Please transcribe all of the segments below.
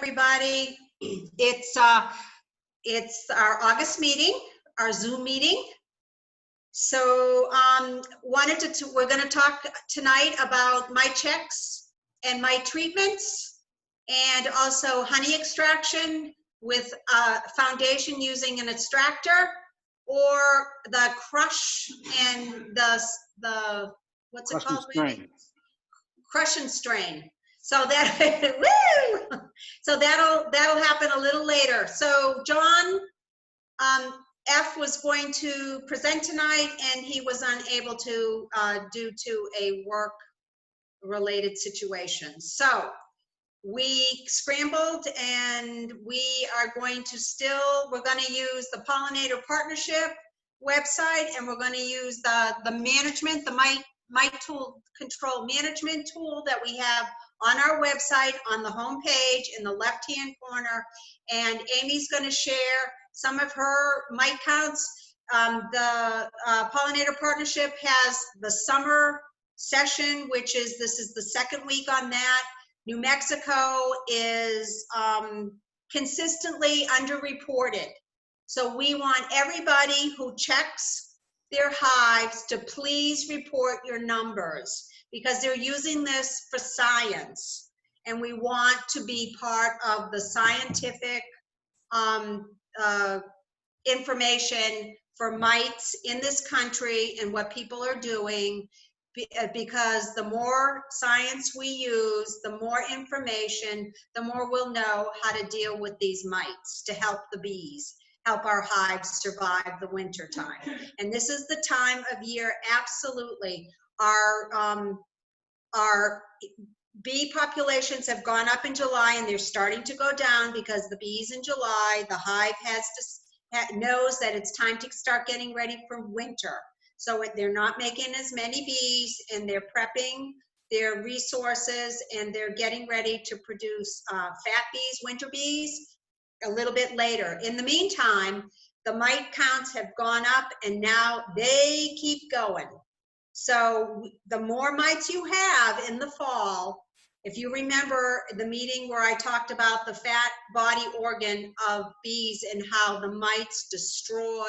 everybody. It's our August meeting, our Zoom meeting. So we're going to talk tonight about my checks and my treatments, and also honey extraction with a foundation using an extractor, or the crush and the what's it called? Crush and strain. So that woo! So that'll happen a little later. So John F was going to present tonight, and he was unable to due to a work-related situation. So we scrambled, and we're going to use the Pollinator Partnership website, and we're going to use the management, the mite tool control management tool that we have on our website on the home page in the left-hand corner. And Amy's going to share some of her mite counts. The Pollinator Partnership has the summer session, this is the second week on that. New Mexico is consistently underreported. So we want everybody who checks their hives to please report your numbers, because they're using this for science, and we want to be part of the scientific information for mites in this country and what people are doing, because the more science we use, the more information, the more we'll know how to deal with these mites to help the bees, help our hives survive the winter time. And this is the time of year, absolutely. Our bee populations have gone up in July, and they're starting to go down because the bees in July, the hive knows that it's time to start getting ready for winter. So they're not making as many bees, and they're prepping their resources, and they're getting ready to produce fat bees, winter bees, a little bit later. In the meantime, the mite counts have gone up, and now they keep going. So the more mites you have in the fall, if you remember the meeting where I talked about the fat body organ of bees and how the mites destroy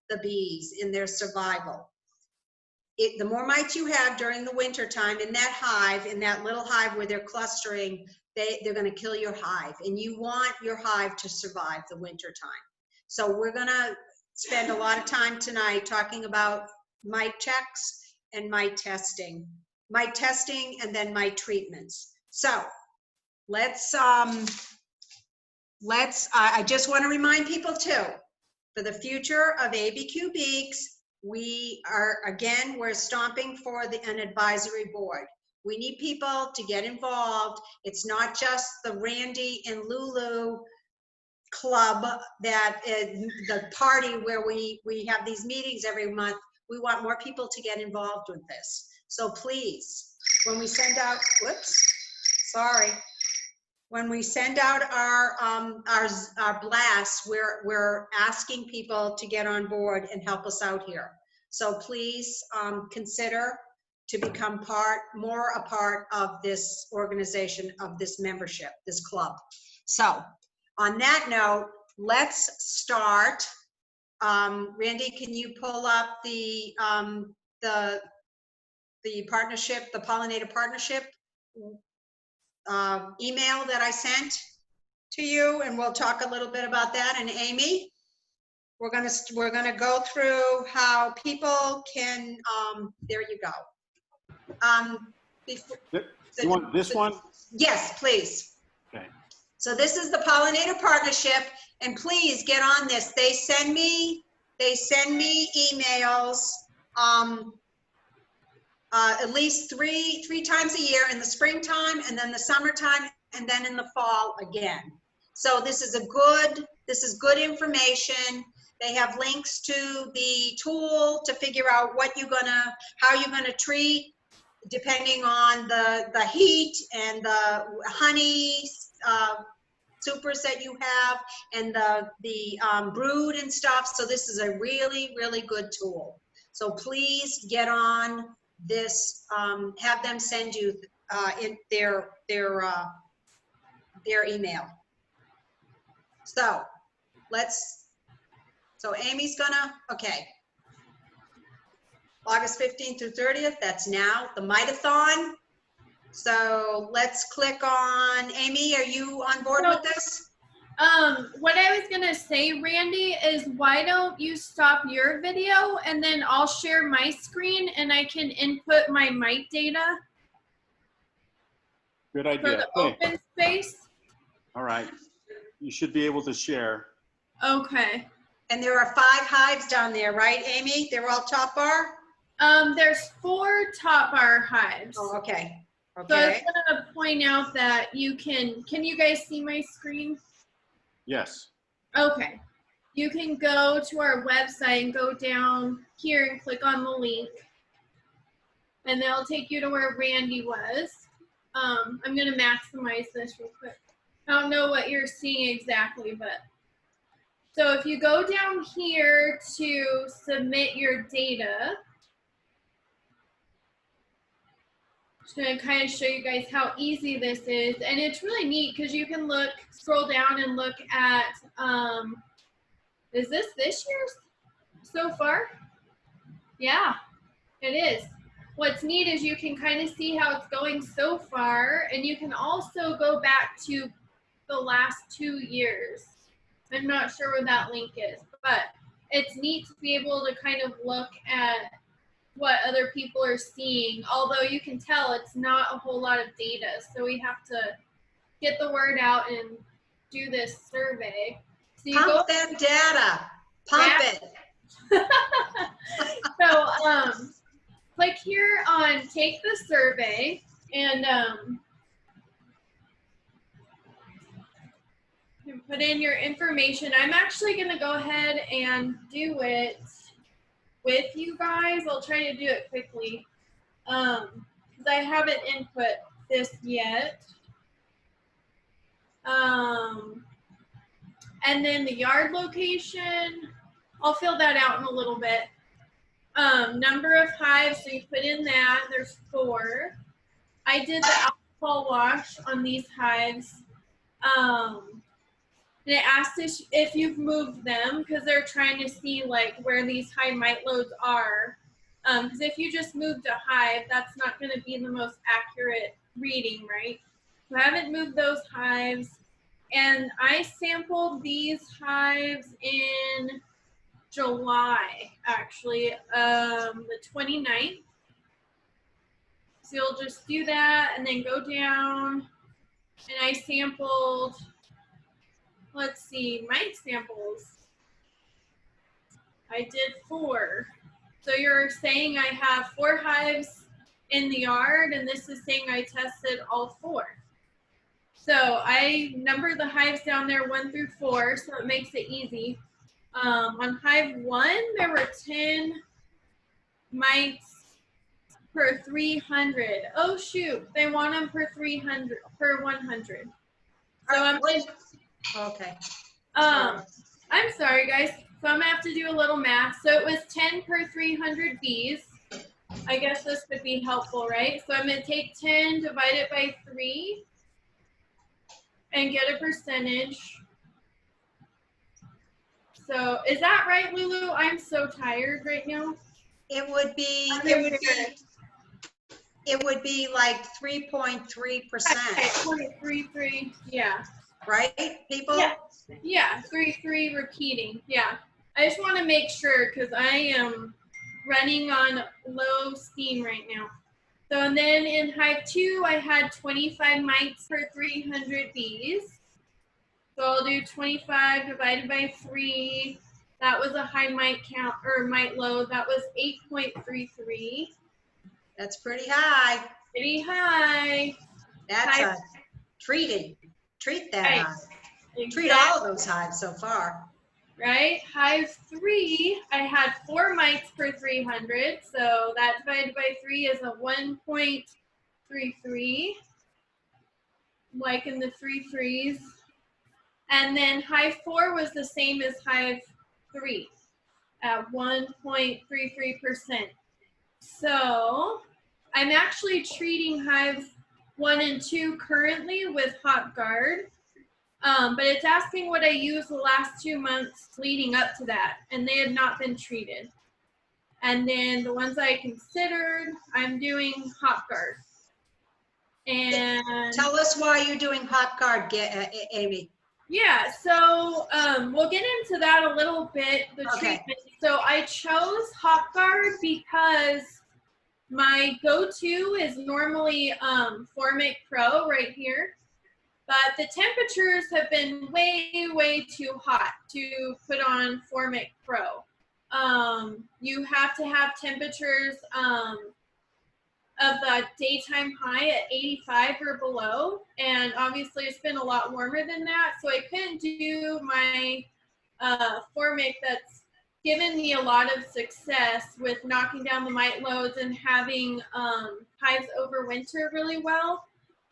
the bees in their survival. The more mites you have during the winter time in that hive, in that little hive where they're clustering, they're going to kill your hive, and you want your hive to survive the winter time. So we're going to spend a lot of time tonight talking about mite checks and mite testing, and then mite treatments. So I just want to remind people too, for the future of ABQ Beeks, we're stomping for an advisory board. We need people to get involved. It's not just the Randy and Lulu club that is the party where we have these meetings every month. We want more people to get involved with this. So please, when we send out, when we send out our blasts, we're asking people to get on board and help us out here. So please consider to become more a part of this organization, of this membership, this club. So on that note, let's start. Randy, can you pull up the partnership, the Pollinator Partnership email that I sent to you, and we'll talk a little bit about that. And Amy, we're gonna go through how people can. There you go. You want this one? Yes, please. Okay. So this is the Pollinator Partnership, and please get on this. They send me emails at least three times a year, in the springtime, and then the summertime, and then in the fall again. So this is good information. They have links to the tool to figure out how you're gonna treat, depending on the heat and the honey supers that you have, and the brood and stuff. So this is a really, really good tool. So please get on this. Have them send you in their email. So so Amy's gonna, okay. August 15th through 30th, that's now, the Mitathon. So let's click on, Amy, are you on board with this? What I was gonna say, Randy, is why don't you stop your video and then I'll share my screen and I can input my mic data Good for idea. the Okay. open space. All right. You should be able to share. Okay. And there are 5 hives down there, right, Amy? They're all top bar? There's 4 top bar hives. Oh, okay. So I was Okay. gonna point out that you can you guys see my screen? Yes. Okay. You can go to our website and go down here and click on the link. And they'll take you to where Randy was. I'm gonna maximize this real quick. I don't know what you're seeing exactly, but so if you go down here to submit your data, just gonna kind of show you guys how easy this is, and it's really neat because you can scroll down and look at, is this year's so far? Yeah, it is. What's neat is you can kind of see how it's going so far, and you can also go back to the last 2 years. I'm not sure where that link is, but it's neat to be able to kind of look at what other people are seeing, although you can tell it's not a whole lot of data, so we have to get the word out and do this survey. So you Pump that data. Pump it. So click here on take the survey, and you put in your information. I'm actually going to go ahead and do it with you guys. I'll try to do it quickly because I haven't input this yet. And then the yard location, I'll fill that out in a little bit. Number of hives, so you put in that, there's 4. I did the alcohol wash on these hives. And it asked if you've moved them because they're trying to see like where these high mite loads are. Because if you just moved a hive, that's not going to be the most accurate reading, right? So I haven't moved those hives. And I sampled these hives in July, actually, the 29th. So you'll just do that and then go down. And I sampled, let's see, mite samples. I did 4. So you're saying I have 4 hives in the yard, and this is saying I tested all 4. So I numbered the hives down there 1 through 4, so it makes it easy. On hive 1, there were 10 mites per 300. Oh shoot, they want them per 300 per 100. So Okay. I'm sorry guys. So I'm gonna have to do a little math. So it was 10 per 300 bees. I guess this would be helpful, right? So I'm gonna take 10, divide it by 3, and get a percentage. So is that right, Lulu? I'm so tired right now. It would be like 3.3%. Okay, 0.33, yeah. Right, people? Yeah, 3 repeating, yeah. I just want to make sure because I am running on low steam right now. So and then in hive 2, I had 25 mites per 300 bees. So I'll do 25 divided by 3. That was a high mite count or mite load. That was 8.33. That's pretty high. Pretty high. That's a treat that Right. hive. Treat all of those hives so far. Right? Hive 3, I had 4 mites per 300. So that divided by 3 is a 1.33. Like in the 3 threes. And then hive 4 was the same as hive 3 at 1.33%. So I'm actually treating hives 1 and 2 currently with Hot Guard. But it's asking what I used the last 2 months leading up to that, and they had not been treated. And then the ones I considered, I'm doing hot guard. And Tell us why you're doing hot guard, Amy. yeah, so we'll get into that a little bit, the Okay. treatment. So I chose hot guard because my go-to is normally Formic Pro right here. But the temperatures have been way, way too hot to put on Formic Pro. You have to have temperatures of the daytime high at 85 or below. And obviously it's been a lot warmer than that. So I couldn't do my Formic that's given me a lot of success with knocking down the mite loads and having hives overwinter really well.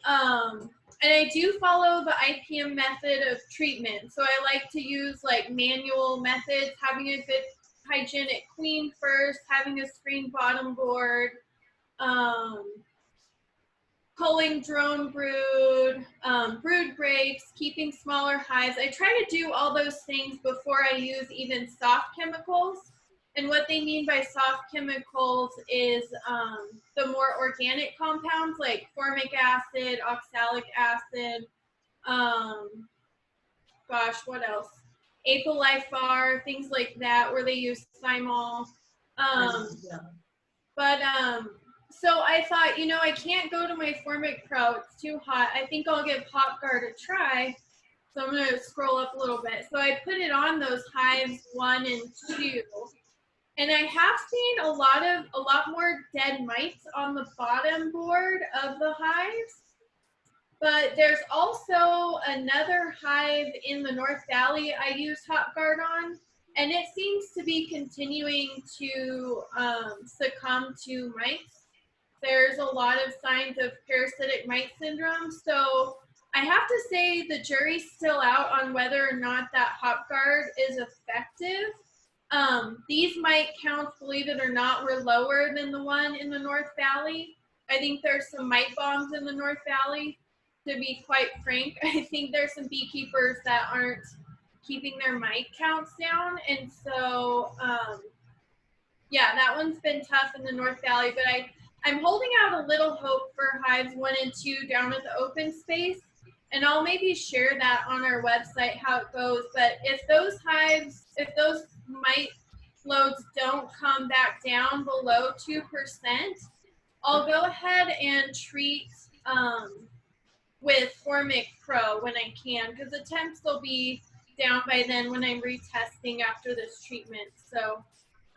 And I do follow the IPM method of treatment. So I like to use like manual methods, having a good hygienic queen first, having a screen bottom board, culling drone brood, brood breaks, keeping smaller hives. I try to do all those things before I use even soft chemicals. And what they mean by soft chemicals is the more organic compounds like formic acid, oxalic acid, gosh, what else? Apolifar, things like that, where they use thymol. So I thought, you know, I can't go to my Formic Pro, it's too hot. I think I'll give Hot Guard a try. So I'm gonna scroll up a little bit. So I put it on those hives 1 and 2. And I have seen a lot more dead mites on the bottom board of the hives. But there's also another hive in the North Valley I use Hot Guard on, and it seems to be continuing to succumb to mites. There's a lot of signs of parasitic mite syndrome. So I have to say the jury's still out on whether or not that Hot Guard is effective. These mite counts, believe it or not, were lower than the one in the North Valley. I think there's some mite bombs in the North Valley. To be quite frank, I think there's some beekeepers that aren't keeping their mite counts down. And so, yeah, that one's been tough in the North Valley, but I'm holding out a little hope for hives 1 and 2 down at the open space. And I'll maybe share that on our website, how it goes. But if those mite loads don't come back down below 2%, I'll go ahead and treat with Formic Pro when I can, because the temps will be down by then when I'm retesting after this treatment. So,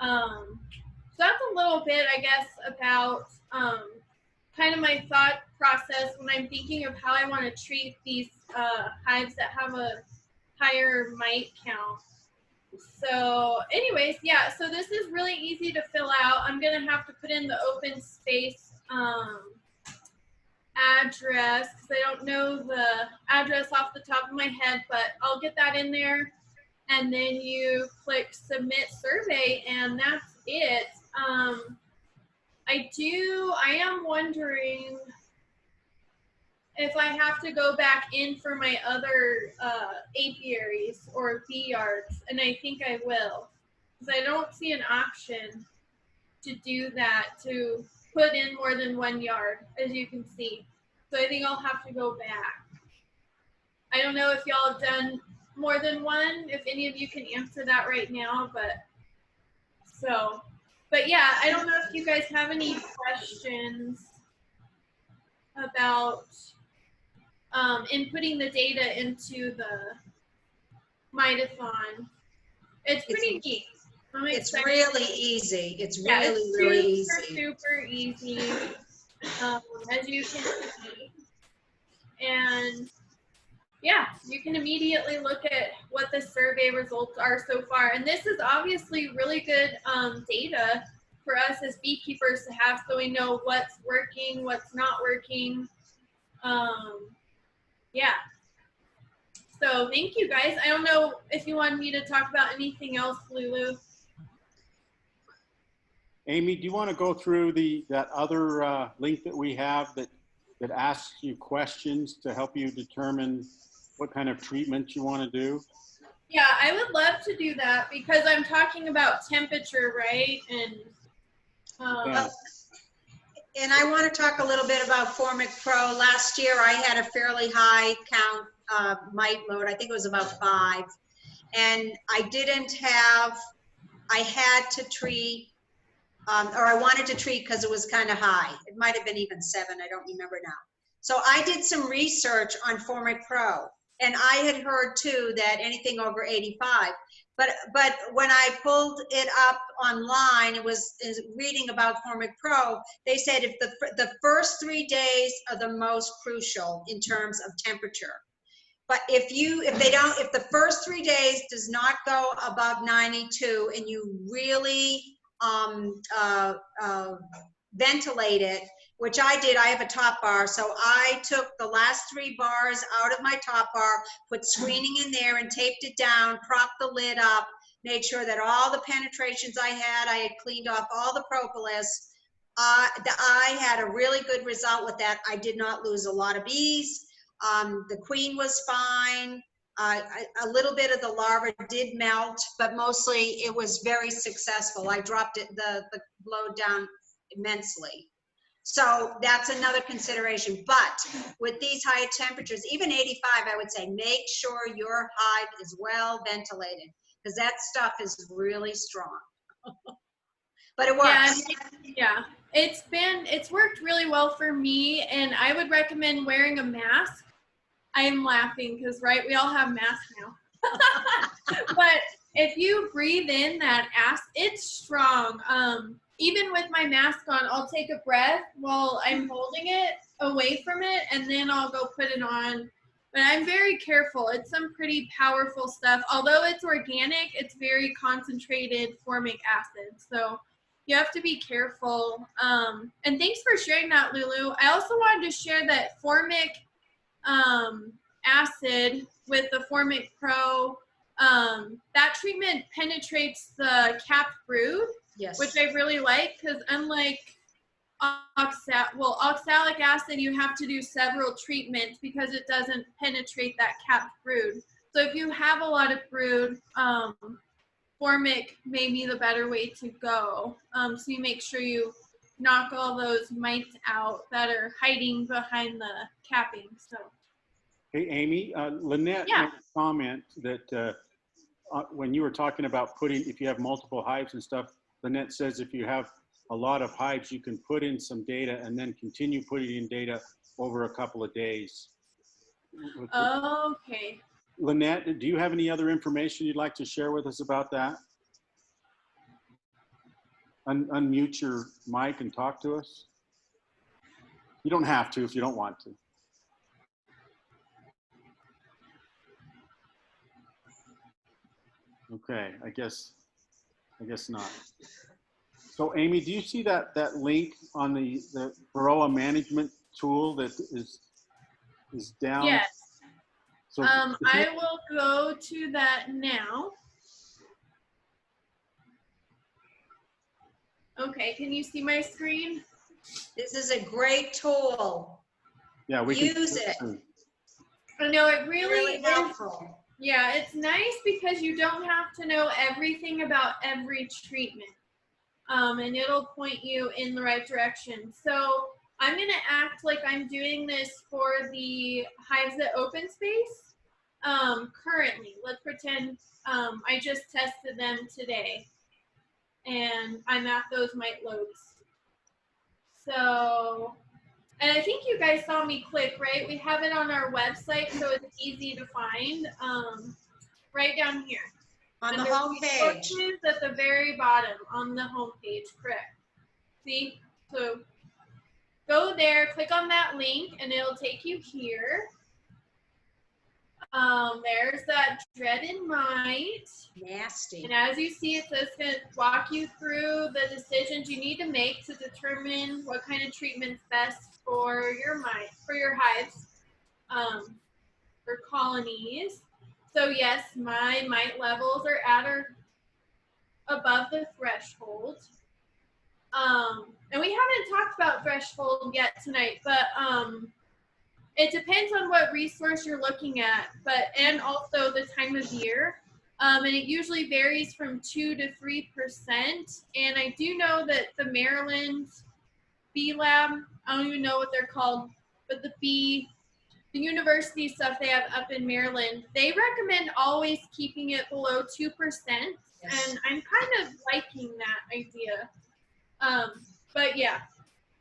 so that's a little bit, I guess, about kind of my thought process when I'm thinking of how I want to treat these hives that have a higher mite count. So anyways, yeah, so this is really easy to fill out. I'm going to have to put in the open space address because I don't know the address off the top of my head, but I'll get that in there. And then you click submit survey, and that's it. I am wondering if I have to go back in for my other apiaries or bee yards, and I think I will, because I don't see an option to do that, to put in more than 1 yard, as you can see. So I think I'll have to go back. I don't know if y'all have done more than one, if any of you can answer that right now, but yeah, I don't know if you guys have any questions about inputting the data into the Mitathon. It's pretty neat. It's really easy. It's Yeah, really, it's really super, easy. super easy, as you can see. And yeah, you can immediately look at what the survey results are so far. And this is obviously really good data for us as beekeepers to have, so we know what's working, what's not working. Yeah. So thank you guys. I don't know if you want me to talk about anything else, Lulu. Amy, do you want to go through that other link that we have that asks you questions to help you determine what kind of treatment you want to do? Yeah, I would love to do that because I'm talking about temperature, right? And Yeah. And I want to talk a little bit about Formic Pro. Last year, I had a fairly high count mite load. I think it was about 5. And I had to treat, or I wanted to treat because it was kind of high. It might have been even 7, I don't remember now. So I did some research on Formic Pro, and I had heard too that anything over 85. But when I pulled it up online, it was reading about Formic Pro. They said if the first 3 days are the most crucial in terms of temperature. But if the first 3 days does not go above 92 and you really ventilate it, which I did, I have a top bar, so I took the last 3 bars out of my top bar, put screening in there and taped it down, propped the lid up, made sure that all the penetrations I had cleaned off all the propolis. I had a really good result with that. I did not lose a lot of bees. The queen was fine. A little bit of the larva did melt, but mostly it was very successful. I dropped the load down immensely. So that's another consideration. But with these high temperatures, even 85, I would say make sure your hive is well ventilated because that stuff is really strong. But it works. Yeah, it's worked really well for me, and I would recommend wearing a mask. I'm laughing because, right, we all have masks now. But if you breathe in that it's strong. Even with my mask on, I'll take a breath while I'm holding it away from it, and then I'll go put it on. But I'm very careful. It's some pretty powerful stuff. Although it's organic, it's very concentrated formic acid. So you have to be careful. And thanks for sharing that, Lulu. I also wanted to share that formic acid with the Formic Pro, that treatment penetrates the capped brood, Yes. which I really like because unlike oxalic acid, you have to do several treatments because it doesn't penetrate that capped brood. So if you have a lot of brood, Formic may be the better way to go. So you make sure you knock all those mites out that are hiding behind the capping. So. Hey, Amy, Lynette made a comment that when you were talking about if you have multiple hives and stuff, Lynette says if you have a lot of hives, you can put in some data and then continue putting in data over a couple of days. Okay. Lynette, do you have any other information you'd like to share with us about that? Unmute your mic and talk to us. You don't have to if you don't want to. Okay, I guess not. So Amy, do you see that link on the Varroa management tool that is down? Yes. So I will go to that now. Okay, can you see my screen? This is a great tool. Yeah, we use it. I know it really is helpful. Yeah, it's nice because you don't have to know everything about every treatment. And it'll point you in the right direction. So I'm going to act like I'm doing this for the hives at open space. Currently, let's pretend I just tested them today. And I'm at those mite loads. So, and I think you guys saw me click, right? We have it on our website, so it's easy to find. Right down here. On the home page. At the very bottom on the home page, correct. See? So go there, click on that link, and it'll take you here. There's that dreaded mite. Nasty. And as you see, it's going to walk you through the decisions you need to make to determine what kind of treatment's best for your hives, for colonies. So yes, my mite levels are at or above the threshold. And we haven't talked about threshold yet tonight, but it depends on what resource you're looking at, and also the time of year. And it usually varies from 2 to 3%. And I do know that the Maryland Bee Lab, I don't even know what they're called, but the university stuff they have up in Maryland, they recommend always keeping it below 2%. Yes. And I'm kind of liking that idea. But yeah,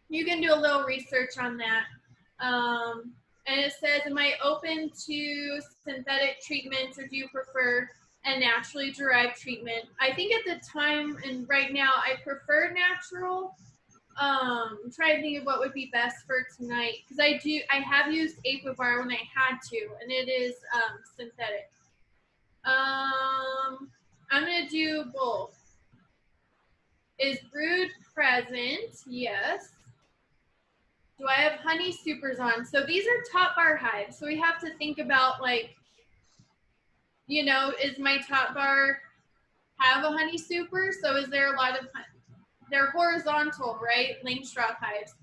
you can do a little research on that. And it says, am I open to synthetic treatments, or do you prefer a naturally derived treatment? I think at the time and right now, I prefer natural. I'm trying to think of what would be best for tonight, because I have used Apivar when I had to, and it is synthetic. I'm gonna do both. Is brood present? Yes. Do I have honey supers on? So these are top bar hives. So we have to think about, like, you know, is my top bar have a honey super? So is there a lot of honey? They're horizontal, right? Langstroth hives,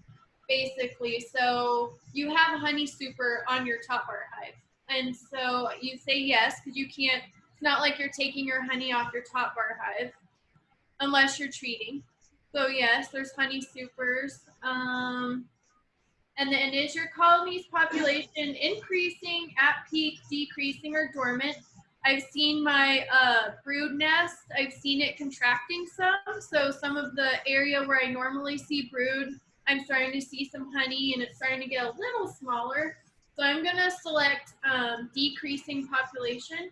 basically. So you have a honey super on your top bar hive. And so you say yes, because you can't, it's not like you're taking your honey off your top bar hive unless you're treating. So yes, there's honey supers. And then, is your colony's population increasing, at peak, decreasing, or dormant? I've seen my brood nest, I've seen it contracting some. So some of the area where I normally see brood, I'm starting to see some honey, and it's starting to get a little smaller. So I'm gonna select decreasing population.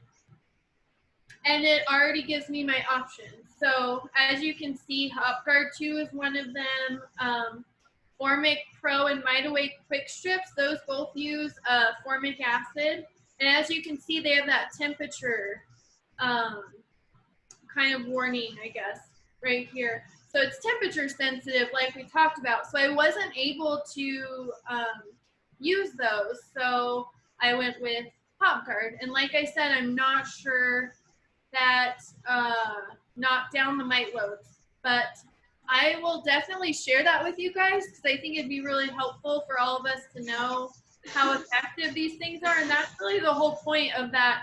And it already gives me my options. So as you can see, HopGuard 2 is one of them. Formic Pro and Mitaway Quick Strips, those both use formic acid. And as you can see, they have that temperature kind of warning, I guess, right here. So it's temperature sensitive, like we talked about. So I wasn't able to use those. So I went with HopGuard. And like I said, I'm not sure that knocked down the mite loads, but I will definitely share that with you guys, because I think it'd be really helpful for all of us to know how effective these things are. And that's really the whole point of that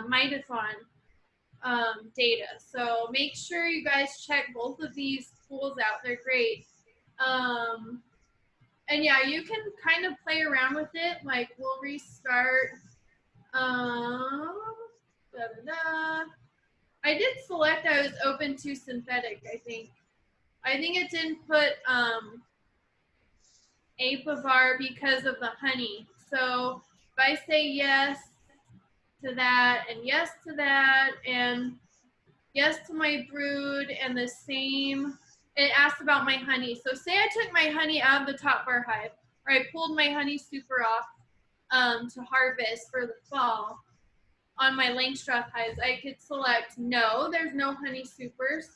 Mitathon data. So make sure you guys check both of these tools out. They're great. And yeah, you can kind of play around with it. Like, we'll restart. I did select I was open to synthetic, I think. I think it didn't put Apivar because of the honey. So if I say yes to that, and yes to that, and yes to my brood, and the same, it asked about my honey. So say I took my honey out of the top bar hive, or I pulled my honey super off to harvest for the fall. On my Langstroth hives, I could select no, there's no honey supers.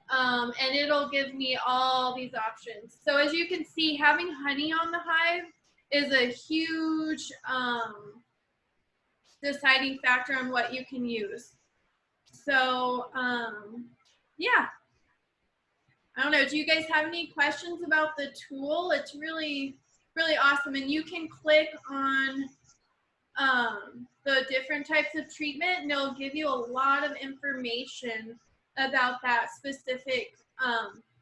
And it'll give me all these options. So as you can see, having honey on the hive is a huge deciding factor on what you can use. So yeah, I don't know. Do you guys have any questions about the tool? It's really, really awesome. And you can click on the different types of treatment, and it'll give you a lot of information about that specific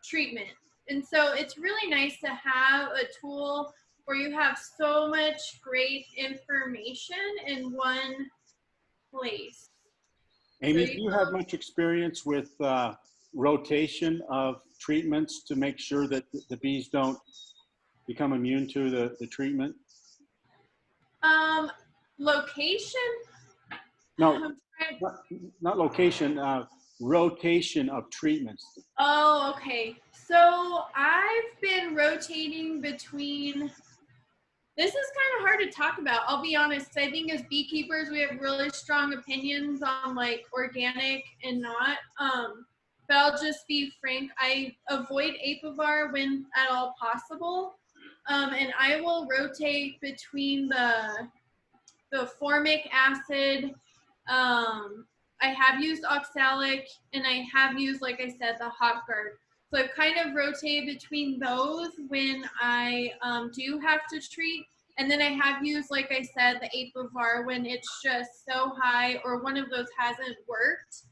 treatment. And so it's really nice to have a tool where you have so much great information in one place. Amy, do you have much experience with rotation of treatments to make sure that the bees don't become immune to the treatment? Location? No, not location, rotation of treatments. Oh, okay. So I've been rotating between, this is kind of hard to talk about, I'll be honest. I think as beekeepers, we have really strong opinions on like organic and not. But I'll just be frank, I avoid Apivar when at all possible. And I will rotate between the formic acid, I have used oxalic, and I have used, like I said, the HopGuard. So I've kind of rotated between those when I do have to treat. And then I have used, like I said, the ABQ when it's just so high or one of those hasn't worked.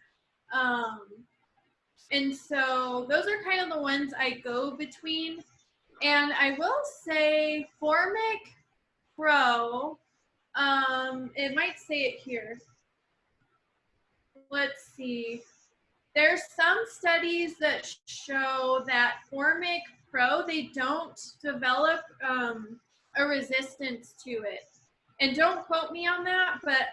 And so those are kind of the ones I go between. And I will say Formic Pro, it might say it here. Let's see. There's some studies that show that Formic Pro, they don't develop a resistance to it. And don't quote me on that, but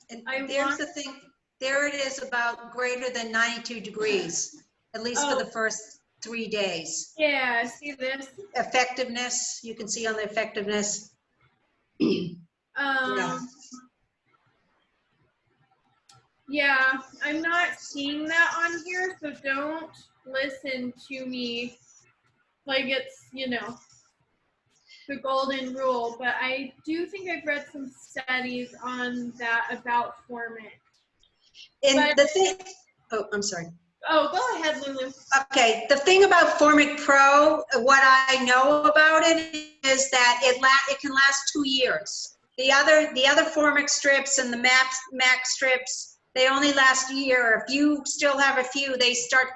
there's the thing, there it is about greater than 92 degrees, at least for the first 3 days. Yeah, see this? Effectiveness, you can see on the effectiveness. Yeah, I'm not seeing that on here, so don't listen to me like it's, you know, the golden rule, but I do think I've read some studies on that about Formic. And the thing, oh, I'm sorry. Oh, go ahead, Lulu. Okay, the thing about Formic Pro, what I know about it is that it can last 2 years. The other Formic strips and the Max strips, they only last a year. If you still have a few, they start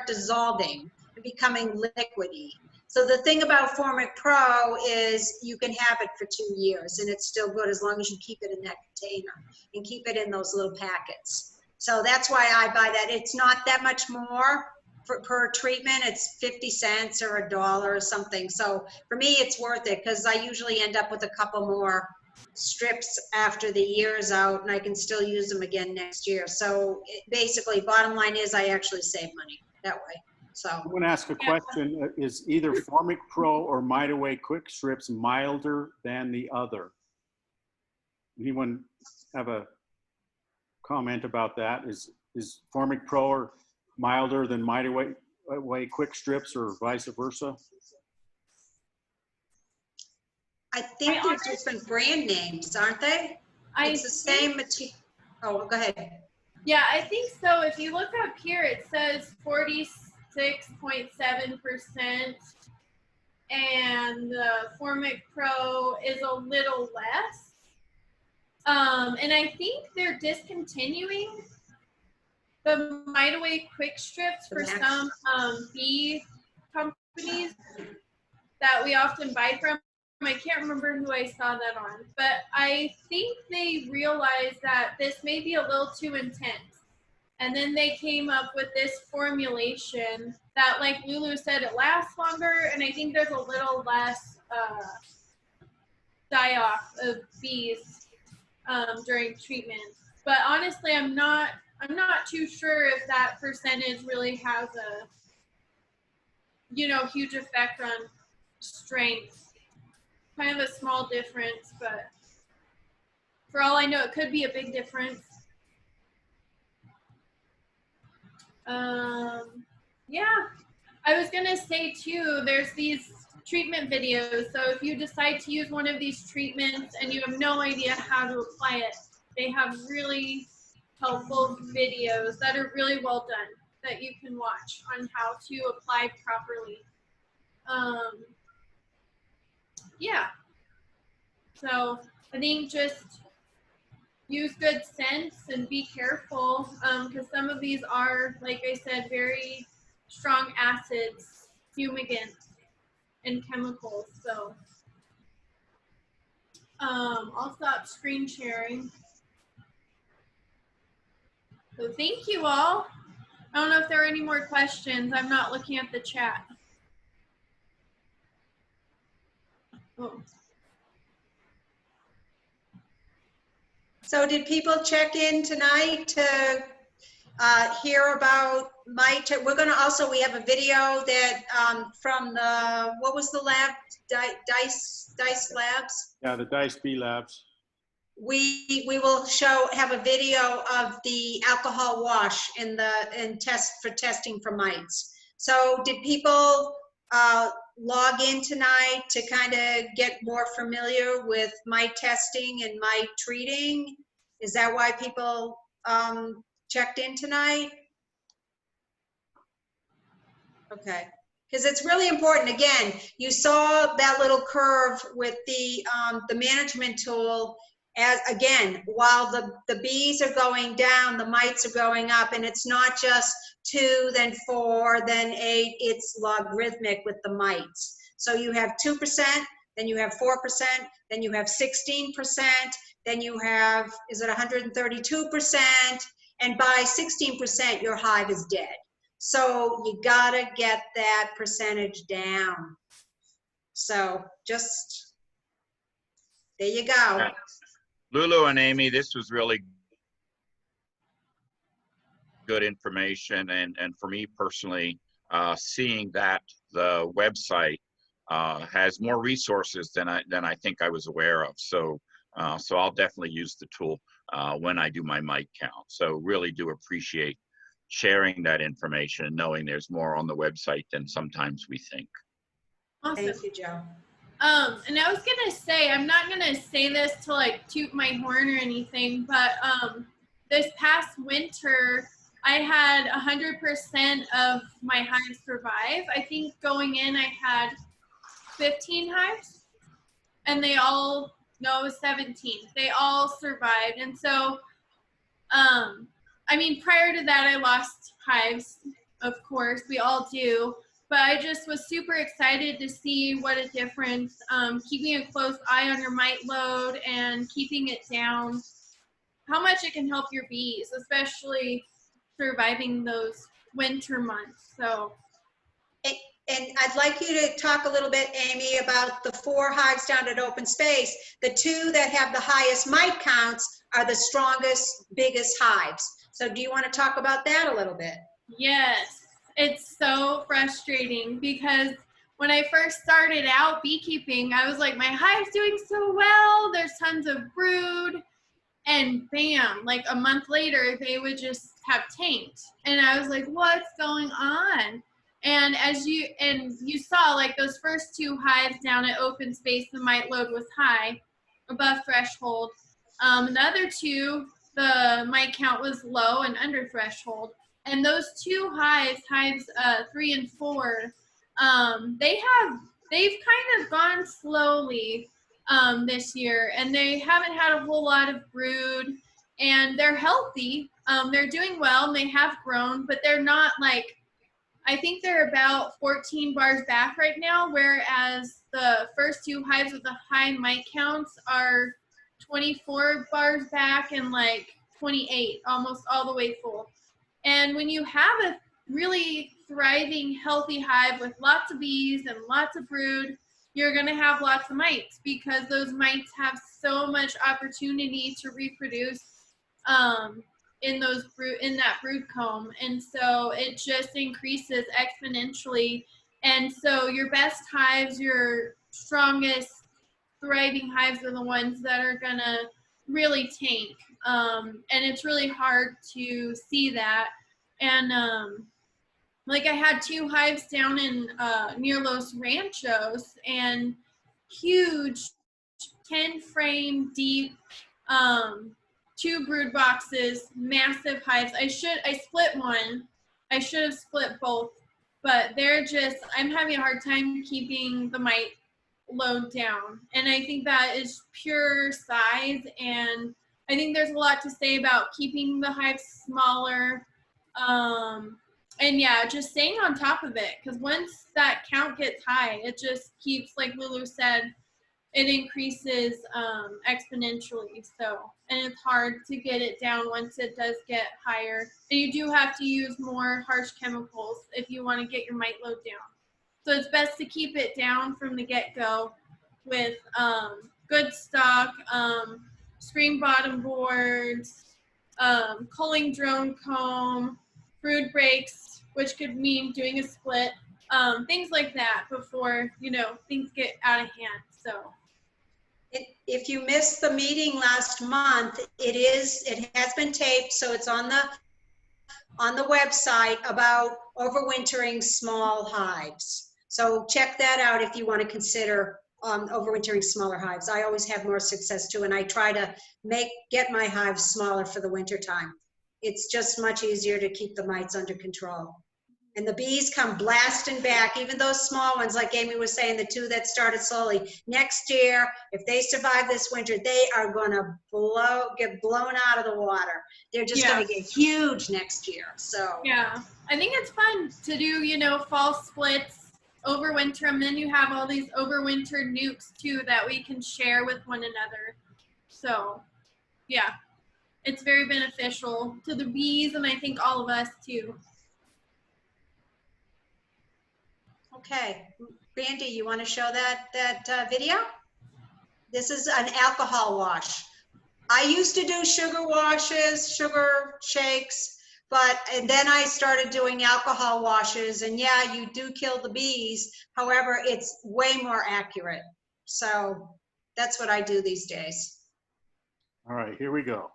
dissolving and becoming liquidy. So the thing about Formic Pro is you can have it for 2 years and it's still good as long as you keep it in that container and keep it in those little packets. So that's why I buy that. It's not that much more per treatment. It's 50 cents or $1 or something. So for me, it's worth it because I usually end up with a couple more strips after the year's out and I can still use them again next year. So basically, bottom line is I actually save money that way. So I'm going to ask a question. Is either Formic Pro or Mite Away Quick Strips milder than the other? Anyone have a comment about that? Is Formic Pro or milder than Mite Away Quick Strips or vice versa? I think they're different brand names, aren't they? It's the same material. Oh, go ahead. Yeah, I think so. If you look up here, it says 46.7%, and the Formic Pro is a little less. And I think they're discontinuing the Mite Away Quick Strips for some bee companies that we often buy from. I can't remember who I saw that on, but I think they realized that this may be a little too intense. And then they came up with this formulation that, like Lulu said, it lasts longer, and I think there's a little less die-off of bees during treatment. But honestly, I'm not too sure if that percentage really has a, you know, huge effect on strength. Kind of a small difference, but for all I know, it could be a big difference. Yeah, I was gonna say too, there's these treatment videos. So if you decide to use one of these treatments and you have no idea how to apply it, they have really helpful videos that are really well done that you can watch on how to apply properly. Yeah. So I think just use good sense and be careful because some of these are, like I said, very strong acids, fumigants, and chemicals. So I'll stop screen sharing. So thank you all. I don't know if there are any more questions. I'm not looking at the chat. Oh. So did people check in tonight to hear about mite? We're going to also, we have a video that from the, what was the lab? Dice Labs? Yeah, the Dice Bee Labs. We will have a video of the alcohol wash in testing for mites. So did people log in tonight to kind of get more familiar with mite testing and mite treating? Is that why people checked in tonight? Okay. because it's really important. Again, you saw that little curve with the management tool. As again, while the bees are going down, the mites are going up, and it's not just 2, then 4, then 8. It's logarithmic with the mites. So you have 2%, then you have 4%, then you have 16%, then you have, is it 132%? And by 16%, your hive is dead. So you gotta get that percentage down. So just, there you go. Lulu and Amy, this was really good information. And for me personally, seeing that the website has more resources than I think I was aware of. So I'll definitely use the tool when I do my mite count. So really do appreciate sharing that information and knowing there's more on the website than sometimes we think. Awesome. Thank you, Joe. And I was gonna say, I'm not gonna say this to like toot my horn or anything, but this past winter, I had 100% of my hives survive. I think going in, I had 15 hives, and they all, no, it was 17. They all survived. And so, I mean, prior to that, I lost hives, of course, we all do. But I just was super excited to see what a difference keeping a close eye on your mite load and keeping it down, how much it can help your bees, especially surviving those winter months. So, and I'd like you to talk a little bit, Amy, about the 4 hives down at open space. The 2 that have the highest mite counts are the strongest, biggest hives. So do you want to talk about that a little bit? yes. It's so frustrating because when I first started out beekeeping, I was like, my hive's doing so well. There's tons of brood. And bam, like a month later, they would just have tanked. And I was like, what's going on? And as you saw, like those first 2 hives down at open space, the mite load was high, above threshold. And the other 2, the mite count was low and under threshold. And those 2 hives 3 and 4, they've kind of gone slowly this year, and they haven't had a whole lot of brood, and they're healthy. They're doing well, and they have grown, but they're not like, I think they're about 14 bars back right now, whereas the first 2 hives with the high mite counts are 24 bars back and like 28, almost all the way full. And when you have a really thriving, healthy hive with lots of bees and lots of brood, you're going to have lots of mites because those mites have so much opportunity to reproduce in that brood comb. And so it just increases exponentially. And so your best hives, your strongest thriving hives are the ones that are going to really tank. And it's really hard to see that. And like I had 2 hives down in near Los Ranchos, and huge 10 frame deep 2 brood boxes, massive hives. I split one. I should have split both, but I'm having a hard time keeping the mite load down. And I think that is pure size, and I think there's a lot to say about keeping the hives smaller. And yeah, just staying on top of it, because once that count gets high, it just keeps, like Lulu said, it increases exponentially. So, and it's hard to get it down once it does get higher. And you do have to use more harsh chemicals if you want to get your mite load down. So it's best to keep it down from the get-go with good stock, screen bottom boards, culling drone comb, brood breaks, which could mean doing a split, things like that before, things get out of hand. So if you missed the meeting last month, it has been taped, so it's on the website about overwintering small hives. So check that out if you want to consider overwintering smaller hives. I always have more success too, and I try to get my hives smaller for the winter time. It's just much easier to keep the mites under control. and the bees come blasting back, even those small ones, like Amy was saying, the 2 that started slowly. Next year, if they survive this winter, they are gonna get blown out of the water. They're just gonna get huge next year, so. Yeah, I think it's fun to do, you know, fall splits, overwinter, and then you have all these overwintered nukes too that we can share with one another. So, yeah, it's very beneficial to the bees, and I think all of us too. Okay, Brandy, you want to show that video? This is an alcohol wash. I used to do sugar washes, sugar shakes, and then I started doing alcohol washes, and yeah, you do kill the bees. However, it's way more accurate. So that's what I do these days. All right, here we go.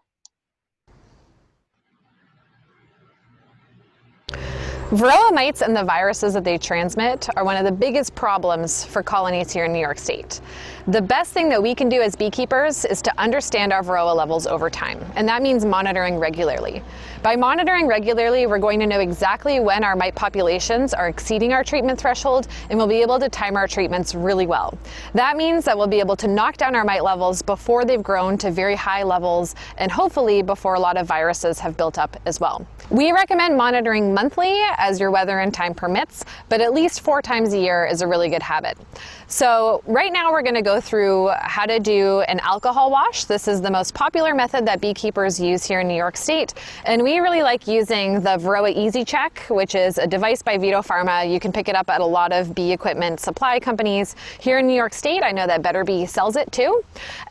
Varroa mites and the viruses that they transmit are one of the biggest problems for colonies here in New York State. The best thing that we can do as beekeepers is to understand our Varroa levels over time, and that means monitoring regularly. By monitoring regularly, we're going to know exactly when our mite populations are exceeding our treatment threshold, and we'll be able to time our treatments really well. That means that we'll be able to knock down our mite levels before they've grown to very high levels, and hopefully before a lot of viruses have built up as well. We recommend monitoring monthly as your weather and time permits, but at least 4 times a year is a really good habit. So right now we're going to go through how to do an alcohol wash. This is the most popular method that beekeepers use here in New York State, and we really like using the Varroa Easy Check, which is a device by Vito Pharma. You can pick it up at a lot of bee equipment supply companies here in New York State. I know that Better Bee sells it too.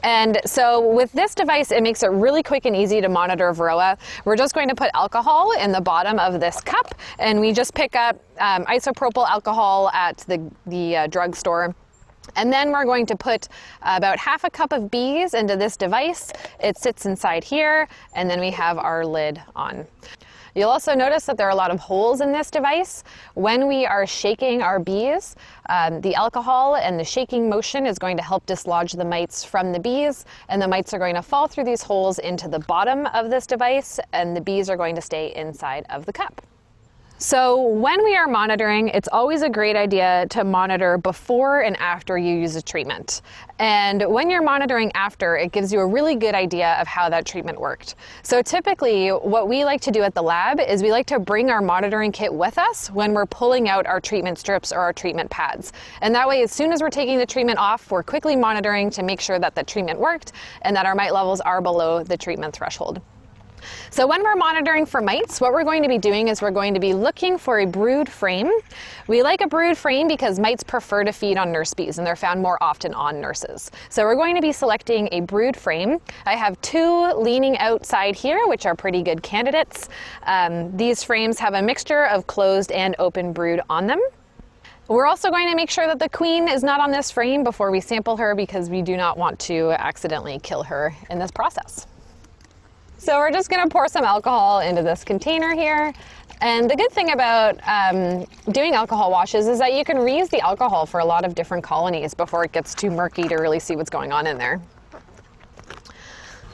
And so with this device, it makes it really quick and easy to monitor Varroa. We're just going to put alcohol in the bottom of this cup, and we just pick up isopropyl alcohol at the drugstore. And then we're going to put about half a cup of bees into this device. It sits inside here, and then we have our lid on. You'll also notice that there are a lot of holes in this device. When we are shaking our bees, the alcohol and the shaking motion is going to help dislodge the mites from the bees, and the mites are going to fall through these holes into the bottom of this device, and the bees are going to stay inside of the cup. So when we are monitoring, it's always a great idea to monitor before and after you use a treatment. And when you're monitoring after, it gives you a really good idea of how that treatment worked. So typically, what we like to do at the lab is we like to bring our monitoring kit with us when we're pulling out our treatment strips or our treatment pads. And that way, as soon as we're taking the treatment off, we're quickly monitoring to make sure that the treatment worked and that our mite levels are below the treatment threshold. So when we're monitoring for mites, what we're going to be doing is we're going to be looking for a brood frame. We like a brood frame because mites prefer to feed on nurse bees, and they're found more often on nurses. So we're going to be selecting a brood frame. I have 2 leaning outside here, which are pretty good candidates. These frames have a mixture of closed and open brood on them. We're also going to make sure that the queen is not on this frame before we sample her, because we do not want to accidentally kill her in this process. So we're just going to pour some alcohol into this container here. And the good thing about doing alcohol washes is that you can reuse the alcohol for a lot of different colonies before it gets too murky to really see what's going on in there.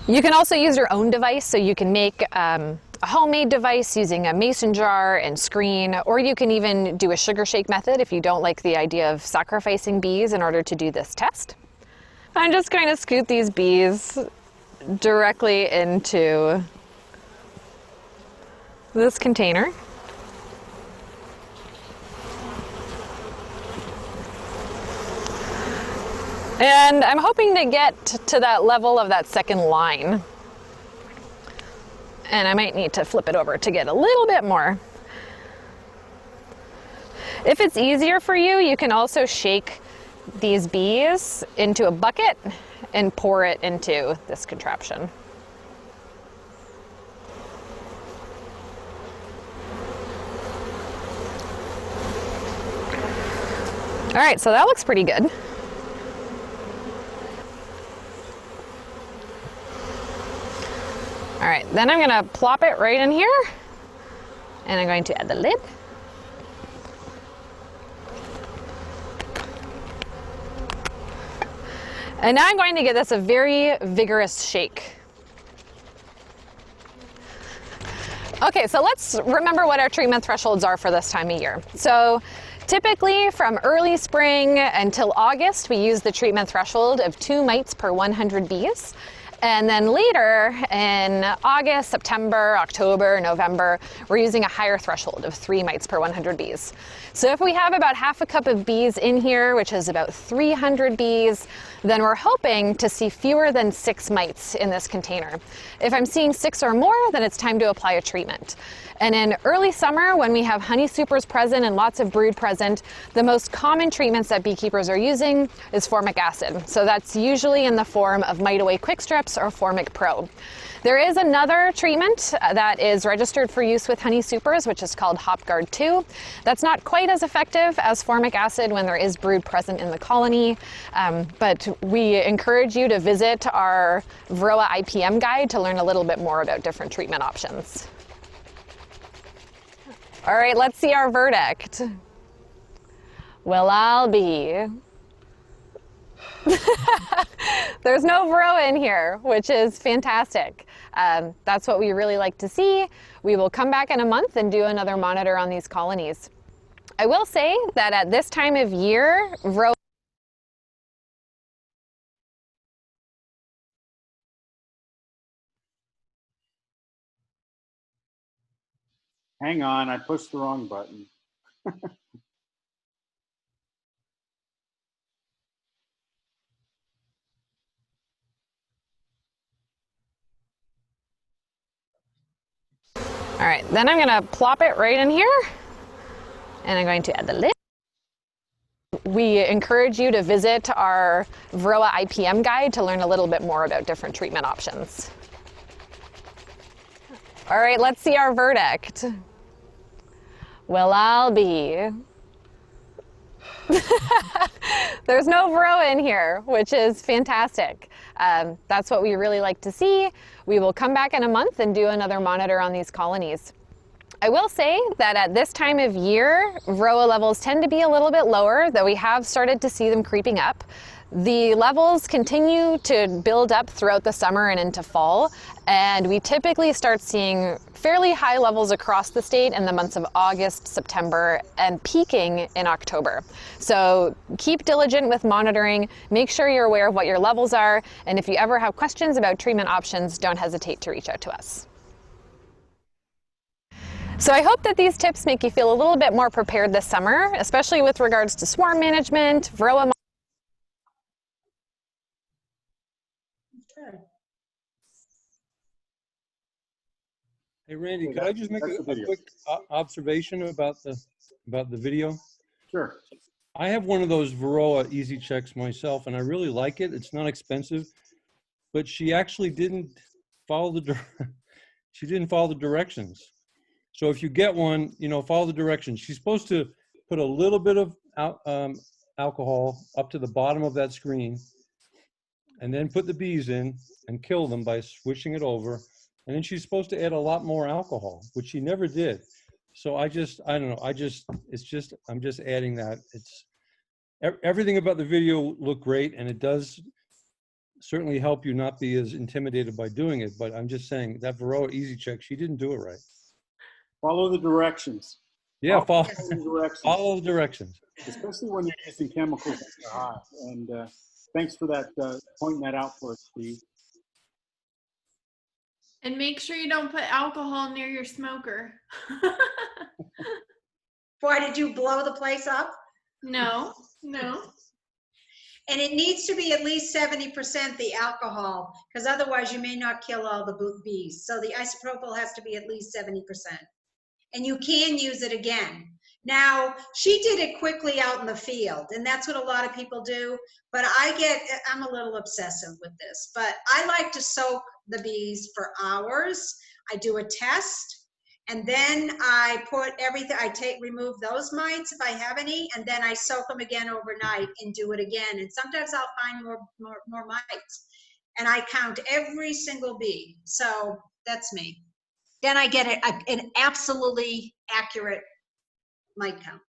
You can also use your own device, so you can make a homemade device using a mason jar and screen, or you can even do a sugar shake method if you don't like the idea of sacrificing bees in order to do this test. I'm just going to scoot these bees directly into this container. And I'm hoping to get to that level of that second line. And I might need to flip it over to get a little bit more. If it's easier for you, you can also shake these bees into a bucket and pour it into this contraption. All right, so that looks pretty good. All right, then I'm gonna plop it right in here, and I'm going to add the lid. And now I'm going to give this a very vigorous shake. Okay, so let's remember what our treatment thresholds are for this time of year. So typically from early spring until August, we use the treatment threshold of 2 mites per 100 bees. And then later in August, September, October, November, we're using a higher threshold of 3 mites per 100 bees. So if we have about half a cup of bees in here, which is about 300 bees, then we're hoping to see fewer than 6 mites in this container. If I'm seeing 6 or more, then it's time to apply a treatment. And in early summer, when we have honey supers present and lots of brood present, the most common treatments that beekeepers are using is formic acid. So that's usually in the form of Mite Away Quick Strips or Formic Pro. There is another treatment that is registered for use with honey supers, which is called HopGuard 2. That's not quite as effective as formic acid when there is brood present in the colony, but we encourage you to visit our Varroa IPM guide to learn a little bit more about different treatment options. All right, let's see our verdict. Well, I'll be. There's no Varroa in here, which is fantastic. That's what we really like to see. We will come back in a month and do another monitor on these colonies. I will say that at this time of year, Varroa Hang on, I pushed the wrong button. All right, then I'm gonna plop it right in here, and I'm going to add the lid. We encourage you to visit our Varroa IPM guide to learn a little bit more about different treatment options. All right, let's see our verdict. Well, I'll be. There's no Varroa in here, which is fantastic. That's what we really like to see. We will come back in a month and do another monitor on these colonies. I will say that at this time of year, Varroa levels tend to be a little bit lower, though we have started to see them creeping up. The levels continue to build up throughout the summer and into fall, and we typically start seeing fairly high levels across the state in the months of August, September, and peaking in October. So keep diligent with monitoring, make sure you're aware of what your levels are, and if you ever have questions about treatment options, don't hesitate to reach out to us. So I hope that these tips make you feel a little bit more prepared this summer, especially with regards to swarm management, Varroa. Hey Randy, could I just make a quick observation about the video? Sure. I have one of those Varroa Easy Checks myself, and I really like it. It's not expensive, but she actually didn't follow the directions. So if you get one, you know, follow the directions. She's supposed to put a little bit of alcohol up to the bottom of that screen, and then put the bees in and kill them by switching it over. And then she's supposed to add a lot more alcohol, which she never did. So I don't know. I'm just adding that. It's everything about the video looked great, and it does certainly help you not be as intimidated by doing it. But I'm just saying that Varroa Easy Check, she didn't do it right. Follow the directions. Yeah, follow the directions. Follow the directions. Especially when you're using chemicals like the hive. And thanks for that, pointing that out for us, Steve. And make sure you don't put alcohol near your smoker. Why did you blow the place up? No, no. And it needs to be at least 70% the alcohol, because otherwise you may not kill all the bees. So the isopropyl has to be at least 70%. And you can use it again. Now, she did it quickly out in the field, and that's what a lot of people do. But I'm a little obsessive with this, but I like to soak the bees for hours. I do a test, and then I put everything, remove those mites if I have any, and then I soak them again overnight and do it again. And sometimes I'll find more mites, and I count every single bee. So that's me. Then I get an absolutely accurate mite count.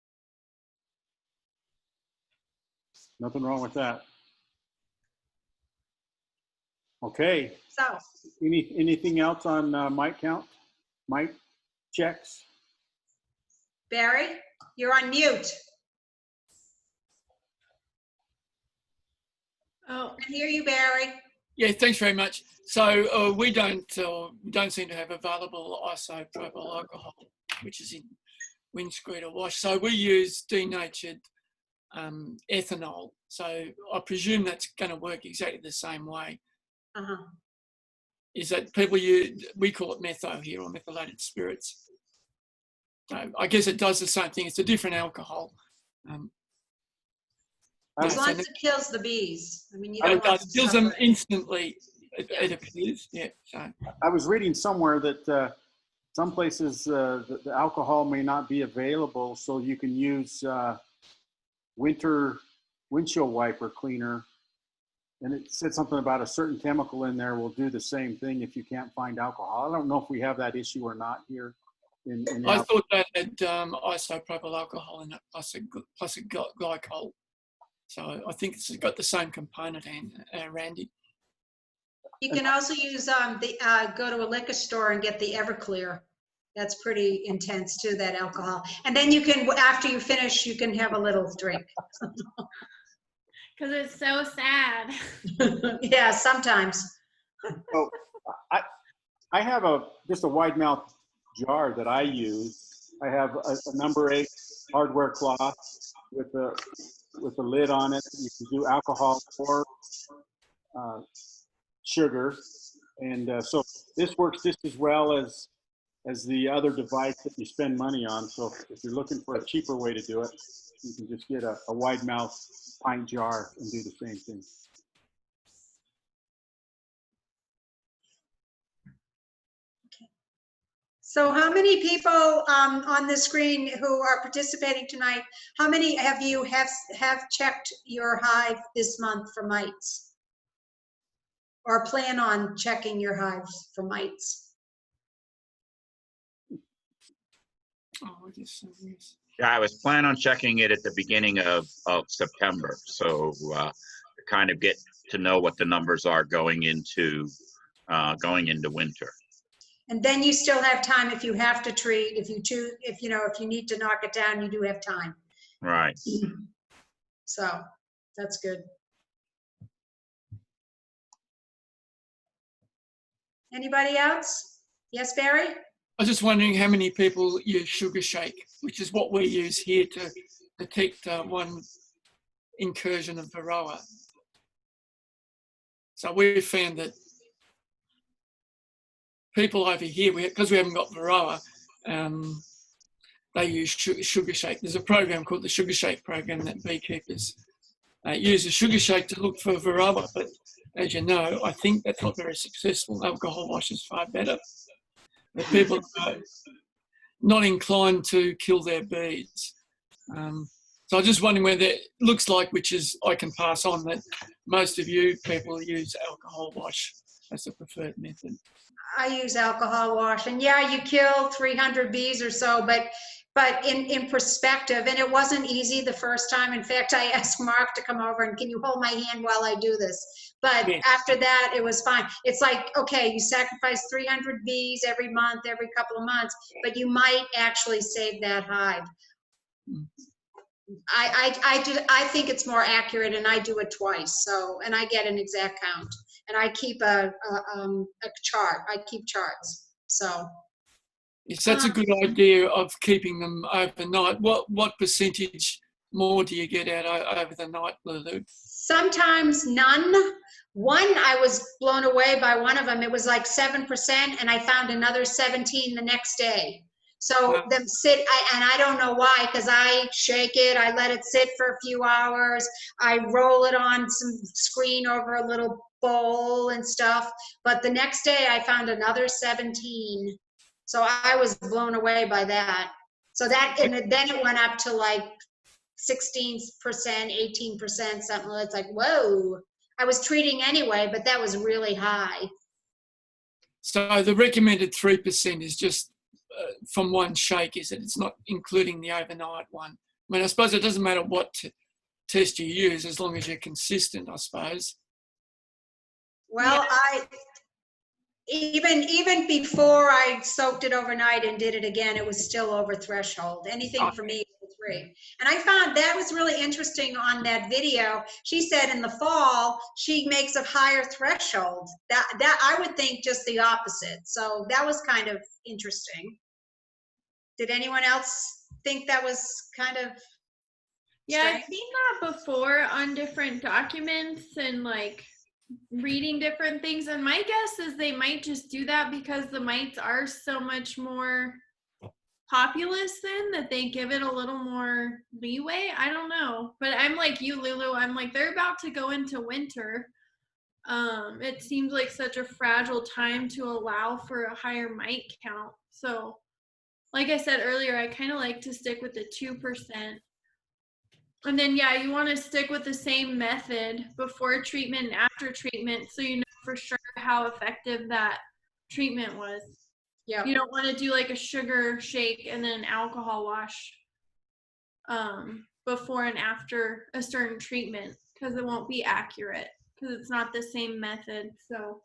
Nothing wrong with that. Okay. So Anything else on mite count? Mite? checks. Barry, you're on mute. Oh, I hear you, Barry. Yeah, thanks very much. So we don't seem to have available isopropyl alcohol, which is in windscreen or wash. So we use denatured ethanol. So I presume that's going to work exactly the same way. Uh-huh. Is that we call it metho here, or methylated spirits. So I guess it does the same thing. It's a different alcohol. As Yeah, long so as it kills the bees. I mean, you it don't want does, to kills them suffer. instantly, it appears. Yeah, so. I was reading somewhere that some places the alcohol may not be available, so you can use winter windshield wiper cleaner. And it said something about a certain chemical in there will do the same thing if you can't find alcohol. I don't know if we have that issue or not here. I thought that had isopropyl alcohol in it, plus a glycol. So I think it's got the same component, Randy. You can also use go to a liquor store and get the Everclear. That's pretty intense too, that alcohol. And then you can, after you finish, you can have a little drink. because it's so sad. Yeah, sometimes. So I have just a wide mouth jar that I use. I have a number 8 hardware cloth with a lid on it. You can do alcohol or sugar, and so this works just as well as the other device that you spend money on. So if you're looking for a cheaper way to do it, you can just get a wide mouth pint jar and do the same thing. So how many people on the screen who are participating tonight, how many have you have checked your hive this month for mites? Or plan on checking your hives for mites? Oh, I guess so, yes. Yeah, I was planning on checking it at the beginning of September. So to kind of get to know what the numbers are going into winter. And then you still have time if you have to treat, if you choose, if you need to knock it down, you do have time. Right. So that's good. Anybody else? Yes, Barry? I was just wondering how many people use sugar shake, which is what we use here to detect one incursion of Varroa. So we've found that people over here, because we haven't got Varroa, they use sugar shake. There's a program called the Sugar Shake program that beekeepers use a sugar shake to look for Varroa, but as you know, I think that's not very successful. Alcohol wash is far better. But people are not inclined to kill their bees. So I'm just wondering whether it looks like, which is I can pass on, that most of you people use alcohol wash as the preferred method. I use alcohol wash, and yeah, you kill 300 bees or so, but in perspective, and it wasn't easy the first time. In fact, I asked Mark to come over and can you hold my hand while I do this? But yes. After that, it was fine. It's like, okay, you sacrifice 300 bees every month, every couple of months, but you might actually save that hive. I think it's more accurate, and I do it twice. So, and I get an exact count, and I keep a chart. I keep charts. So. Yes, that's a good idea of keeping them overnight. What percentage more do you get out over the night, Lulu? Sometimes none. One, I was blown away by one of them. It was like 7%, and I found another 17 the next day. So them sit, and I don't know why, because I shake it, I let it sit for a few hours, I roll it on some screen over a little bowl and stuff. But the next day I found another 17. So I was blown away by that. So that, and then it went up to like 16%, 18%, something. It's like, whoa. I was treating anyway, but that was really high. So the recommended 3% is just from one shake, is it? It's not including the overnight one. I mean, I suppose it doesn't matter what test you use as long as you're consistent, I suppose. Well, Even before I soaked it overnight and did it again, it was still over threshold. Anything for me was 3. And I found that was really interesting on that video. She said in the fall, she makes a higher threshold. That I would think just the opposite. So that was kind of interesting. Did anyone else think that was kind of Yeah, strange? I've seen that before on different documents and like reading different things. And my guess is they might just do that because the mites are so much more populous then that they give it a little more leeway. I don't know. But I'm like you, Lulu. I'm like, they're about to go into winter. It seems like such a fragile time to allow for a higher mite count. So like I said earlier, I kind of like to stick with the 2%. And then, yeah, you want to stick with the same method before treatment and after treatment so you know for sure how effective that treatment was. Yeah. You don't want to do like a sugar shake and then an alcohol wash before and after a certain treatment because it won't be accurate because it's not the same method. So.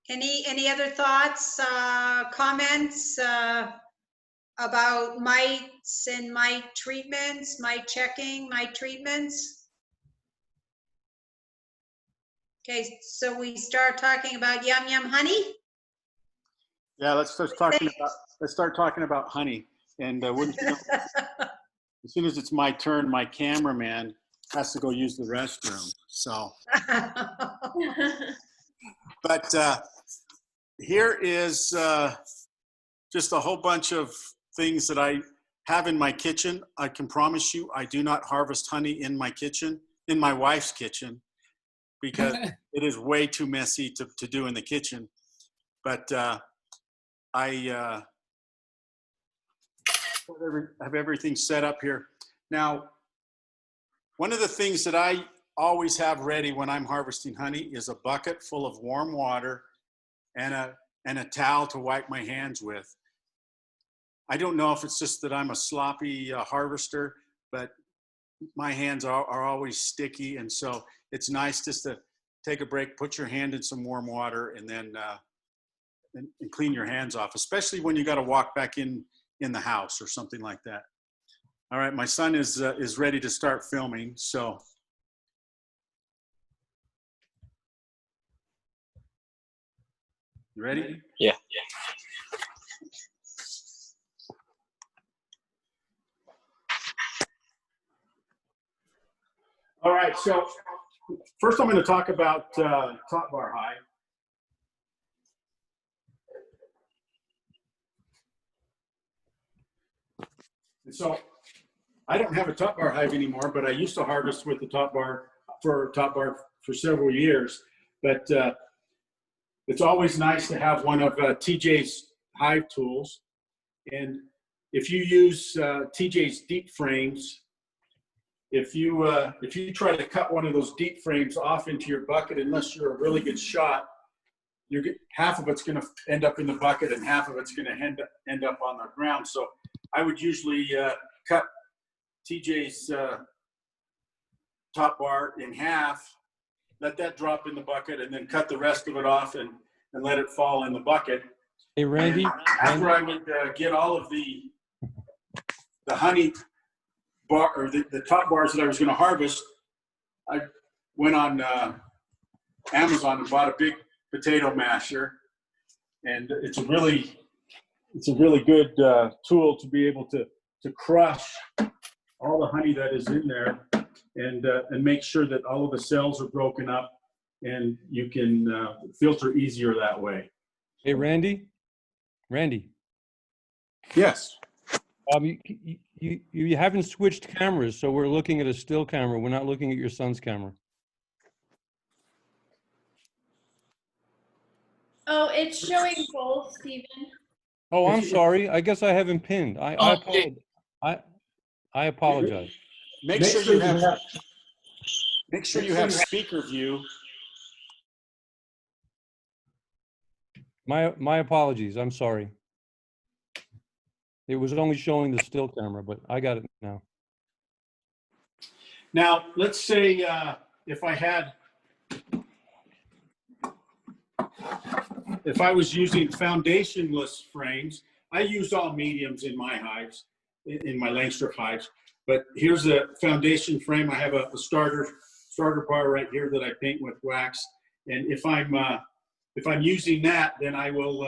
Any other thoughts, comments about mites and mite treatments, mite checking, mite treatments? Okay, so we start talking about yum yum honey. Yeah, let's start talking about honey. And wouldn't you know, as soon as it's my turn, my cameraman has to go use the restroom. So, but here is just a whole bunch of things that I have in my kitchen. I can promise you I do not harvest honey in my kitchen, in my wife's kitchen, because it is way too messy to do in the kitchen. But I have everything set up here. Now, one of the things that I always have ready when I'm harvesting honey is a bucket full of warm water and a towel to wipe my hands with. I don't know if it's just that I'm a sloppy harvester, but my hands are always sticky. And so it's nice just to take a break, put your hand in some warm water, and then and clean your hands off, especially when you got to walk back in the house or something like that. All right, my son is ready to start filming, so. You ready? Yeah. All right, so first I'm going to talk about top bar hive. And so I don't have a top bar hive anymore, but I used to harvest with the top bar for several years. But it's always nice to have one of TJ's hive tools. And if you use TJ's deep frames, if you try to cut one of those deep frames off into your bucket, unless you're a really good shot, half of it's going to end up in the bucket and half of it's going to end up on the ground. So I would usually cut TJ's top bar in half, let that drop in the bucket, and then cut the rest of it off and let it fall in the bucket. Hey, Randy. After I would get all of the honey bar, or the top bars that I was going to harvest, I went on Amazon and bought a big potato masher, and it's a really good tool to be able to crush all the honey that is in there and make sure that all of the cells are broken up and you can filter easier that way. Hey, Randy. Yes. You haven't switched cameras, so we're looking at a still camera. We're not looking at your son's camera. Oh, it's showing both, Stephen. Oh, I'm sorry. I guess I haven't pinned. I apologize. Make sure you have speaker view. My apologies. I'm sorry. It was only showing the still camera, but I got it now. Now, let's say if I was using foundationless frames, I use all mediums in my hives, in my Langstroth hives. But here's a foundation frame. I have a starter bar right here that I paint with wax. And if I'm using that, then I will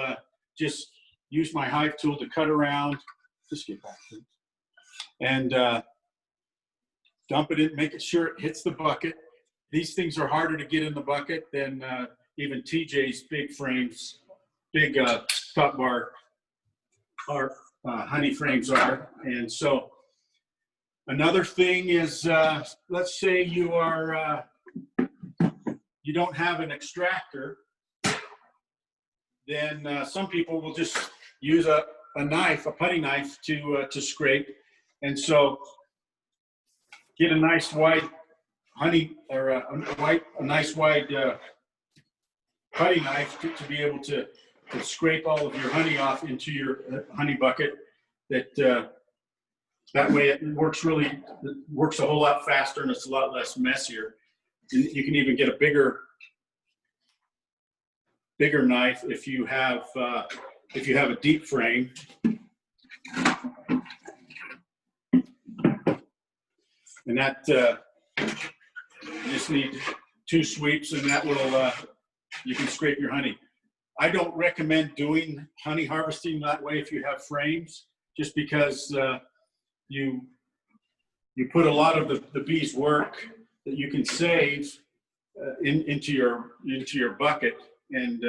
just use my hive tool to cut around. Just get back to it. And dump it in, make sure it hits the bucket. These things are harder to get in the bucket than even TJ's big frames, big top bar honey frames are. And so another thing is, let's say you don't have an extractor, then some people will just use a knife, a putty knife to scrape. And so get a nice wide honey, or a nice wide putty knife to be able to scrape all of your honey off into your honey bucket. That way it works a whole lot faster, and it's a lot less messier. And you can even get a bigger knife if you have a deep frame. And that you just need 2 sweeps, and that will you can scrape your honey. I don't recommend doing honey harvesting that way if you have frames, just because you put a lot of the bees' work that you can save into your bucket, and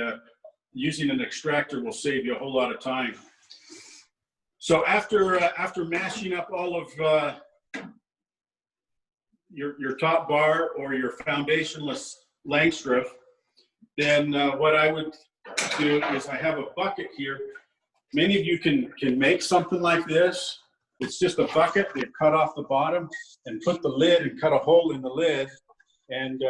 using an extractor will save you a whole lot of time. So after mashing up all of your top bar or your foundationless Langstroth, then what I would do is I have a bucket here. Many of you can make something like this. It's just a bucket. They cut off the bottom and put the lid and cut a hole in the lid, and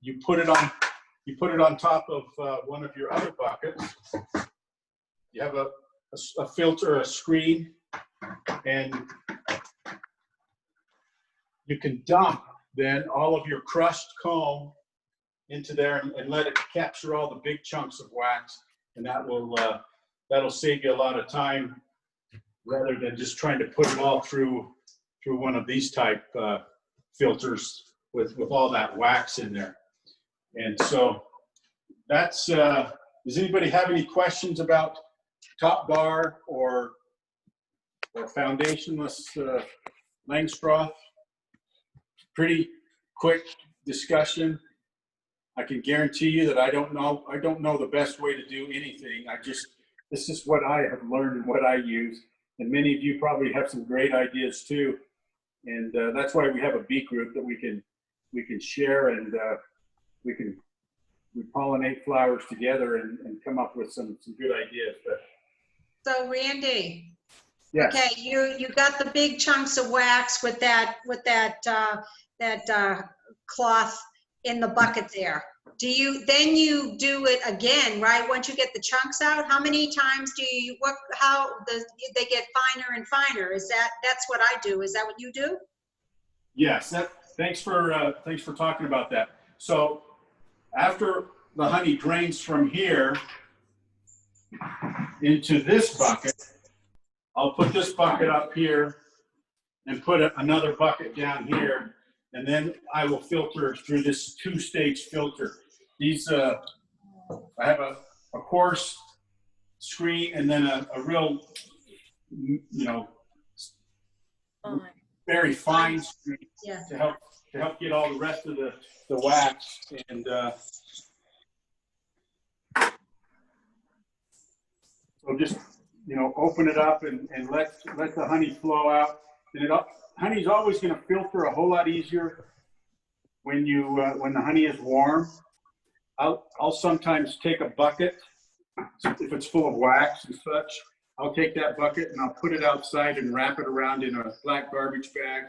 you put it on top of one of your other buckets. You have a filter, a screen, and you can dump then all of your crushed comb into there and let it capture all the big chunks of wax, and that'll save you a lot of time rather than just trying to put it all through one of these type filters with all that wax in there. And so that's does anybody have any questions about top bar or foundationless Langstroth? Pretty quick discussion. I can guarantee you that I don't know the best way to do anything. This is what I have learned and what I use. And many of you probably have some great ideas too. And that's why we have a bee group that we can share, and we pollinate flowers together and come up with some good ideas. But So Randy, yes. okay, you got the big chunks of wax with that cloth in the bucket there. Then you do it again, right? Once you get the chunks out, how many times they get finer and finer? That's what I do. Is that what you do? Yes. Thanks for talking about that. So after the honey drains from here into this bucket, I'll put this bucket up here and put another bucket down here, and then I will filter through this 2-stage filter. These I have a coarse screen and then a real, very fine screen, Yeah. to help get all the rest of the wax. And so just open it up and let the honey flow out. And honey's always going to filter a whole lot easier when the honey is warm. I'll sometimes take a bucket, if it's full of wax and such. I'll take that bucket and I'll put it outside and wrap it around in a black garbage bag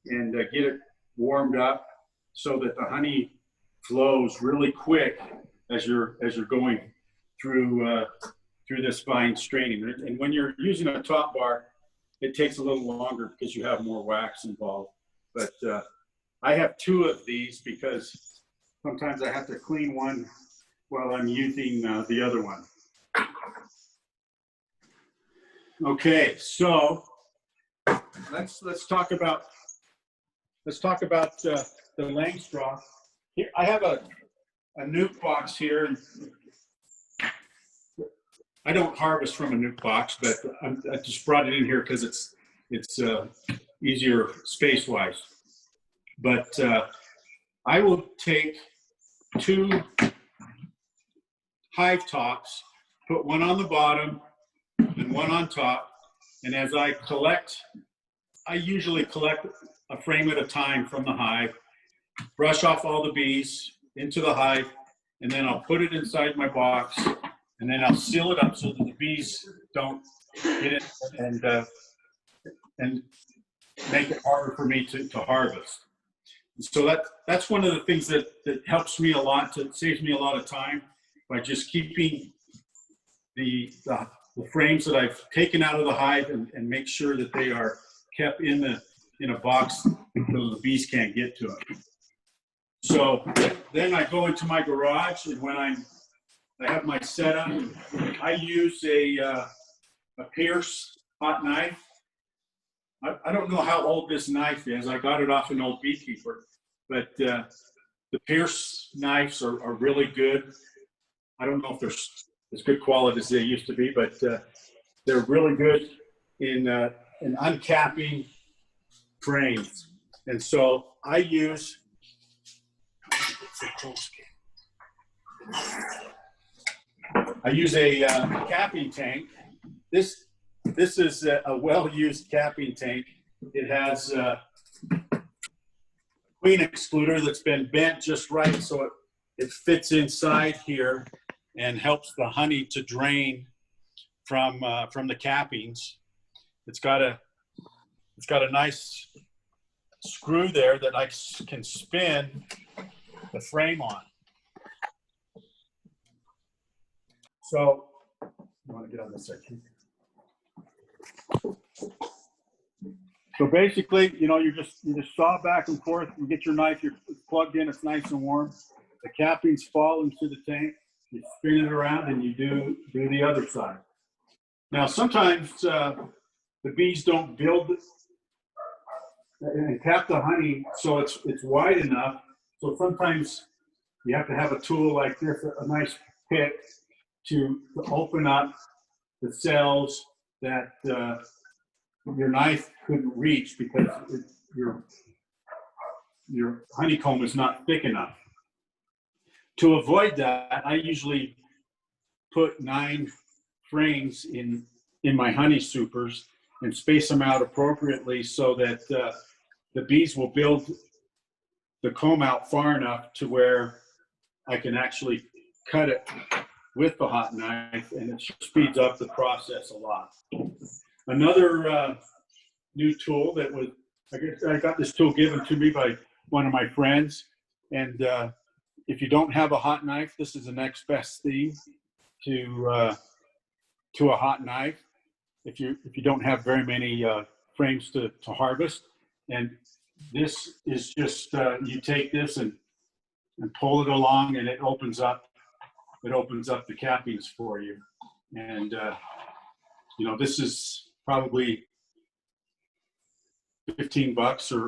and get it warmed up so that the honey flows really quick as you're going through through this fine straining. And when you're using a top bar, it takes a little longer because you have more wax involved. But I have 2 of these because sometimes I have to clean one while I'm using the other one. Okay, so let's talk about the Langstroth. Here I have a nuke box here. I don't harvest from a nuke box, but I just brought it in here because it's easier space-wise. But I will take 2 hive tops, put one on the bottom and one on top, and as I collect, I usually collect a frame at a time from the hive, brush off all the bees into the hive, and then I'll put it inside my box, and then I'll seal it up so that the bees don't get it and make it harder for me to harvest. So that's one of the things that helps me a lot, saves me a lot of time by just keeping the frames that I've taken out of the hive and make sure that they are kept in a box so the bees can't get to it. So then I go into my garage, and when I have my setup, I use a Pierce hot knife. I don't know how old this knife is. I got it off an old beekeeper, but the Pierce knives are really good. I don't know if they're as good quality as they used to be, but they're really good in uncapping frames. And so I use a capping tank. This is a well-used capping tank. It has a queen excluder that's been bent just right so it fits inside here and helps the honey to drain from the cappings. It's got a nice screw there that I can spin the frame on. So, you want to get on this side? So basically, you just saw back and forth. You get your knife, you're plugged in, it's nice and warm. The cappings fall into the tank. You spin it around, and you do the other side. Now, sometimes the bees don't build and cap the honey so it's wide enough. So sometimes you have to have a tool like this, a nice pick, to open up the cells that your knife couldn't reach because your honeycomb is not thick enough. To avoid that, I usually put 9 frames in my honey supers and space them out appropriately so that the bees will build the comb out far enough to where I can actually cut it with the hot knife, and it speeds up the process a lot. Another new tool that was, I got this tool given to me by one of my friends, and if you don't have a hot knife, this is the next best thing to a hot knife. If you don't have very many frames to harvest, and this is just you take this and pull it along, and it opens up the cappings for you. And this is probably $15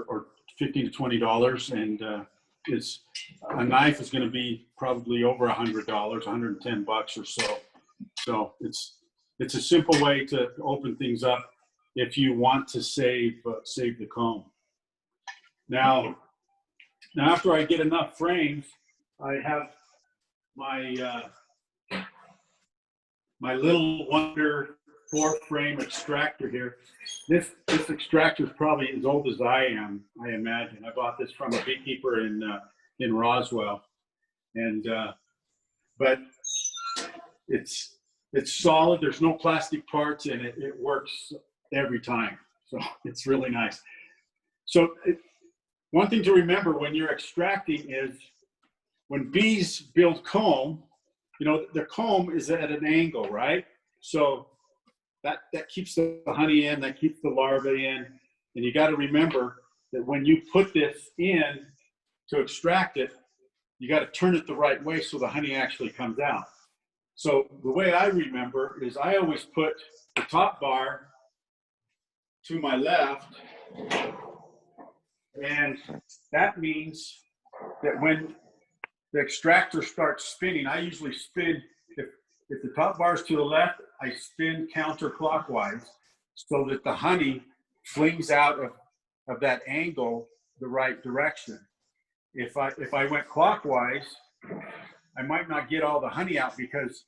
or $15 to $20, and a knife is going to be probably over $100, $110 or so. So it's a simple way to open things up if you want to save the comb. Now after I get enough frames, I have my little Wonder 4-frame extractor here. This extractor is probably as old as I am, I imagine. I bought this from a beekeeper in Roswell, and but it's solid. There's no plastic parts in it. It works every time, so it's really nice. So one thing to remember when you're extracting is when bees build comb, their comb is at an angle, right? So that keeps the honey in, that keeps the larvae in. And you got to remember that when you put this in to extract it, you got to turn it the right way so the honey actually comes out. So the way I remember is I always put the top bar to my left, and that means that when the extractor starts spinning, I usually spin, if the top bar is to the left, I spin counterclockwise so that the honey flings out of that angle the right direction. If I went clockwise, I might not get all the honey out because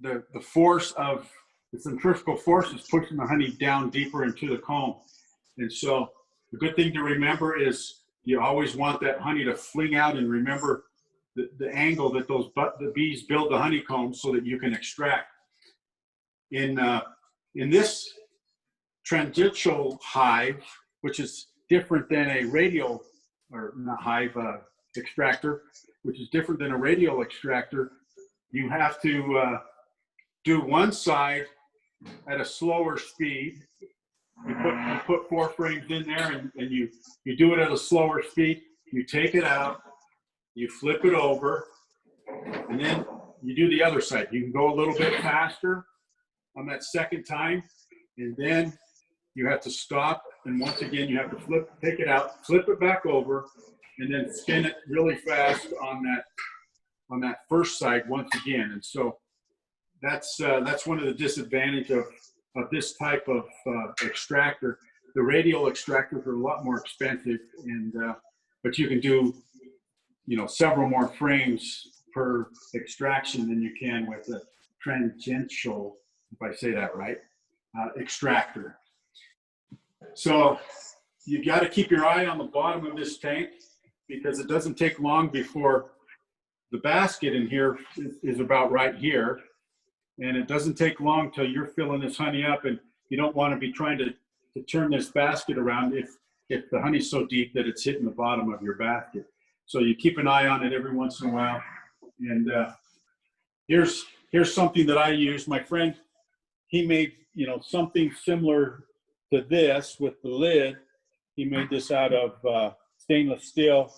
the force of the centrifugal force is pushing the honey down deeper into the comb. And so the good thing to remember is you always want that honey to fling out, and remember the angle that the bees build the honeycomb so that you can extract. In this tangential hive, which is different than a radial, or not hive, extractor, which is different than a radial extractor, you have to do one side at a slower speed. You put 4 frames in there, and you do it at a slower speed. You take it out, you flip it over, and then you do the other side. You can go a little bit faster on that second time, and then you have to stop, and once again you have to take it out, flip it back over, and then spin it really fast on that first side once again. And so that's one of the disadvantages of this type of extractor. The radial extractors are a lot more expensive, and but you can do, you know, several more frames per extraction than you can with a tangential, if I say that right, extractor. So you got to keep your eye on the bottom of this tank, because it doesn't take long before the basket in here is about right here. And it doesn't take long till you're filling this honey up, and you don't want to be trying to turn this basket around if the honey's so deep that it's hitting the bottom of your basket. So you keep an eye on it every once in a while. And here's something that I use. My friend, he made, you know, something similar to this with the lid. He made this out of stainless steel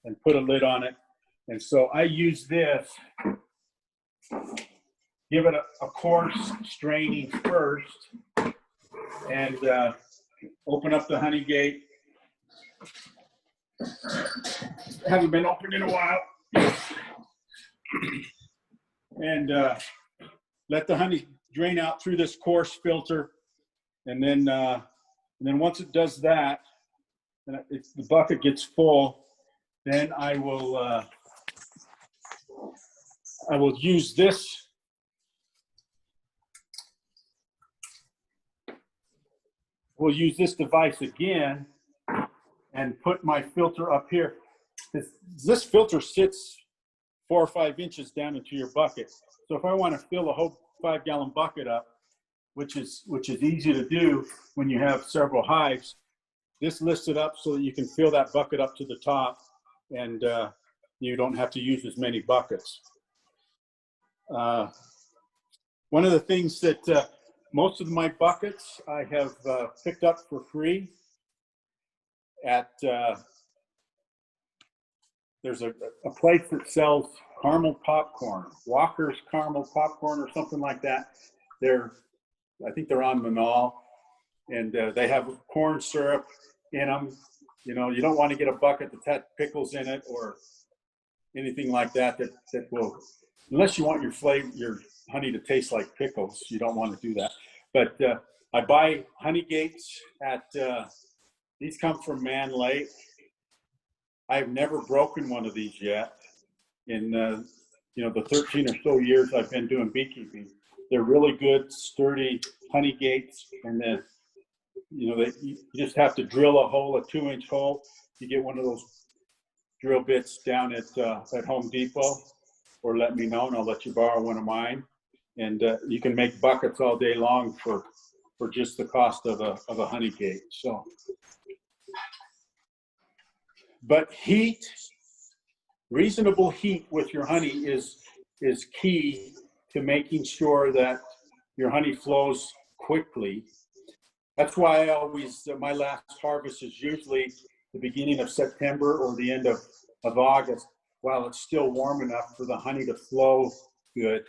and put a lid on it. And so I use this, give it a coarse straining first, and open up the honey gate. Haven't been opened in a while. And let the honey drain out through this coarse filter. And then once it does that, and if the bucket gets full, then I will use this. We'll use this device again and put my filter up here. This filter sits 4 or 5 inches down into your bucket. So if I want to fill a whole 5-gallon bucket up, which is easy to do when you have several hives, this lifts it up so that you can fill that bucket up to the top, and you don't have to use as many buckets. One of the things that most of my buckets I have picked up for free at, there's a place that sells caramel popcorn, Walker's Caramel Popcorn or something like that. I think they're on Manal, and they have corn syrup in them. You know, you don't want to get a bucket that's had pickles in it or anything like that that will, unless you want your honey to taste like pickles, you don't want to do that. But I buy honey gates at, these come from Man Lake. I've never broken one of these yet. In the 13 or so years I've been doing beekeeping, they're really good, sturdy honey gates, and then you just have to drill a hole, a 2-inch hole. You get one of those drill bits down at Home Depot, or let me know, and I'll let you borrow one of mine. And you can make buckets all day long for just the cost of a honey gate. So, but heat, reasonable heat with your honey is key to making sure that your honey flows quickly. That's why I always, my last harvest is usually the beginning of September or the end of August, while it's still warm enough for the honey to flow good.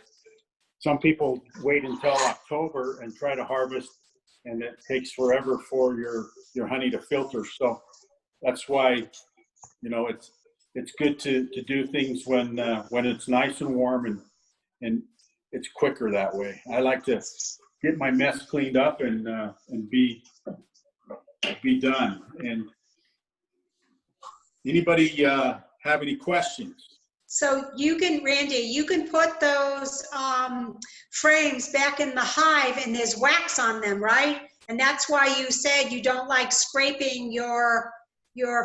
Some people wait until October and try to harvest, and it takes forever for your honey to filter. So that's why, you know, it's good to do things when it's nice and warm and it's quicker that way. I like to get my mess cleaned up and be done. And anybody have any questions? So you can, Randy, you can put those frames back in the hive and there's wax on them, right? And that's why you said you don't like scraping your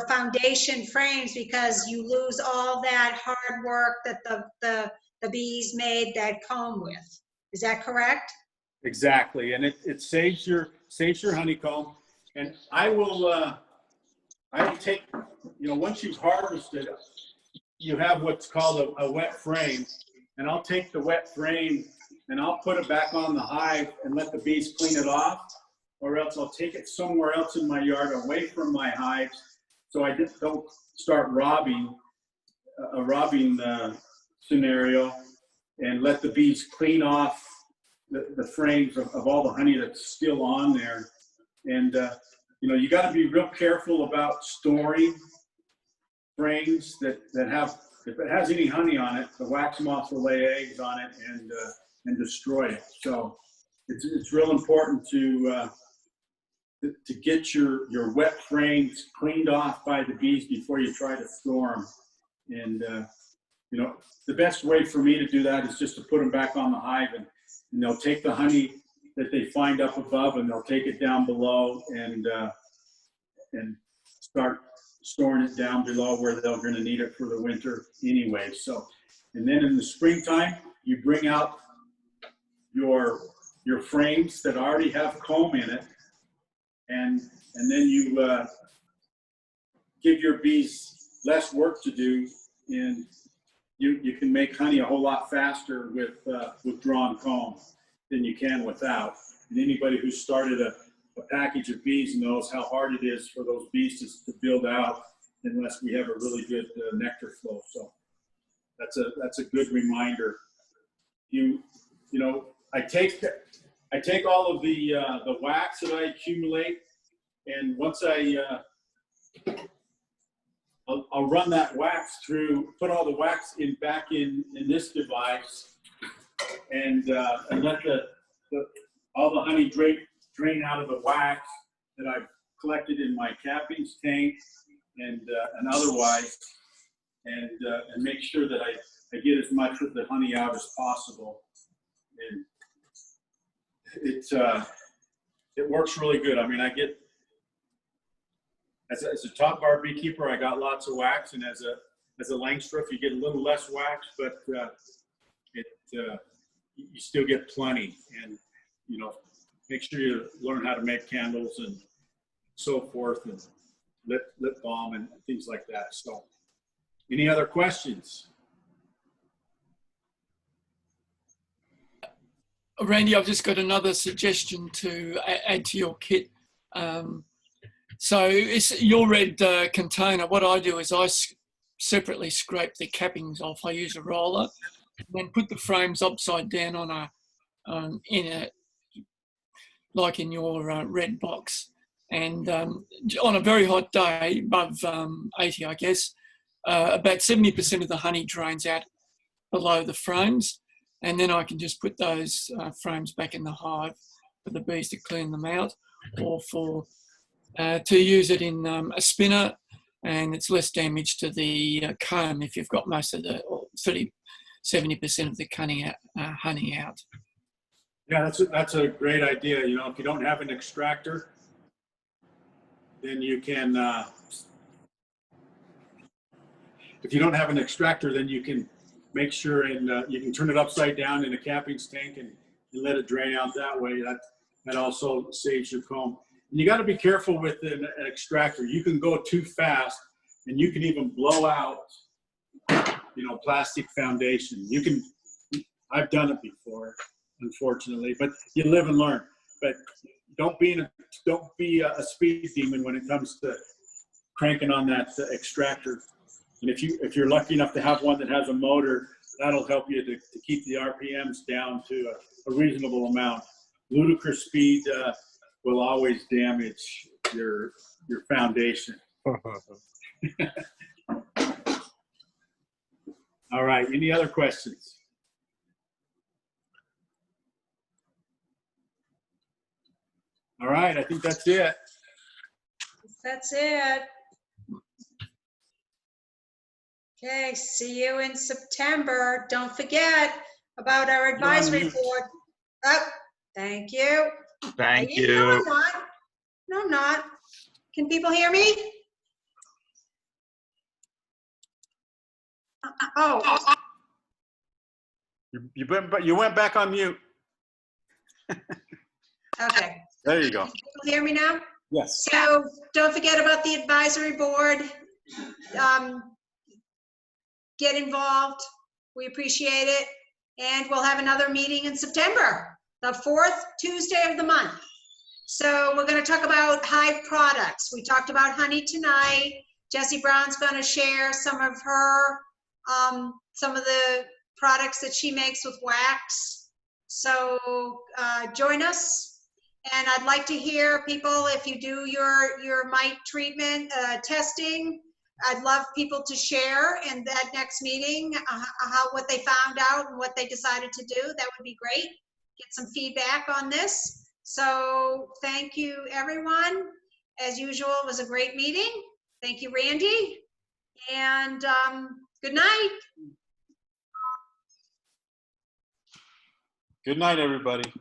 foundation frames, because you lose all that hard work that the bees made that comb with. Is that correct? Exactly, and it saves your honeycomb. And I will take, you know, once you've harvested, you have what's called a wet frame, and I'll take the wet frame and I'll put it back on the hive and let the bees clean it off, or else I'll take it somewhere else in my yard away from my hives, so I just don't start robbing scenario, and let the bees clean off the frames of all the honey that's still on there. And you know, you got to be real careful about storing frames that have, if it has any honey on it, the wax moths will lay eggs on it and destroy it. So it's real important to get your wet frames cleaned off by the bees before you try to store them. And you know, the best way for me to do that is just to put them back on the hive, and they'll take the honey that they find up above and they'll take it down below and start storing it down below where they're going to need it for the winter anyway. So, and then in the springtime, you bring out your frames that already have comb in it, and then you give your bees less work to do, and you can make honey a whole lot faster with drawn comb than you can without. And anybody who's started a package of bees knows how hard it is for those bees to build out unless we have a really good nectar flow. So that's a good reminder. You know, I take all of the wax that I accumulate, and once I'll run that wax through, put all the wax back in this device, and let all the honey drain out of the wax that I've collected in my cappings tank and otherwise, and make sure that I get as much of the honey out as possible. And it works really good. I mean, I get, as a top bar beekeeper, I got lots of wax, and as a Langstroth, you get a little less wax, but you still get plenty. And you know, make sure you learn how to make candles and so forth, and lip balm and things like that. So, any other questions? Randy, I've just got another suggestion to add to your kit. So it's your red container. What I do is I separately scrape the cappings off. I use a roller, and then put the frames upside down on like in your red box. And on a very hot day, above 80, I guess, about 70% of the honey drains out below the frames. And then I can just put those frames back in the hive for the bees to clean them out, or for to use it in a spinner, and it's less damage to the comb if you've got most of the 70% of the honey out. Yeah, that's a great idea. You know, if you don't have an extractor, then you can. If you don't have an extractor, then you can make sure and you can turn it upside down in a cappings tank and let it drain out that way. That also saves your comb. And you got to be careful with an extractor. You can go too fast, and you can even blow out, you know, plastic foundation. I've done it before, unfortunately. But you live and learn. But don't be a speed demon when it comes to cranking on that extractor. And if you're lucky enough to have one that has a motor, that'll help you to keep the RPMs down to a reasonable amount. Ludicrous speed will always damage your foundation. All right, any other questions? All right, I think that's it. That's it. Okay, see you in September. Don't forget about our advisory board. Oh, thank you. Thank No, you. I'm not. No, I'm not. Can people hear me? Oh, You went back on mute. okay. There you go. Can people hear me now? Yes. So don't forget about the advisory board. Get involved. We appreciate it. And we'll have another meeting in September, the 4th Tuesday of the month. So we're going to talk about hive products. We talked about honey tonight. Jessie Brown's going to share some of her, some of the products that she makes with wax. So join us. And I'd like to hear people, if you do your mite treatment testing, I'd love people to share in that next meeting what they found out and what they decided to do. That would be great. Get some feedback on this. So thank you, everyone. As usual, it was a great meeting. Thank you, Randy. And good night. Good night, everybody.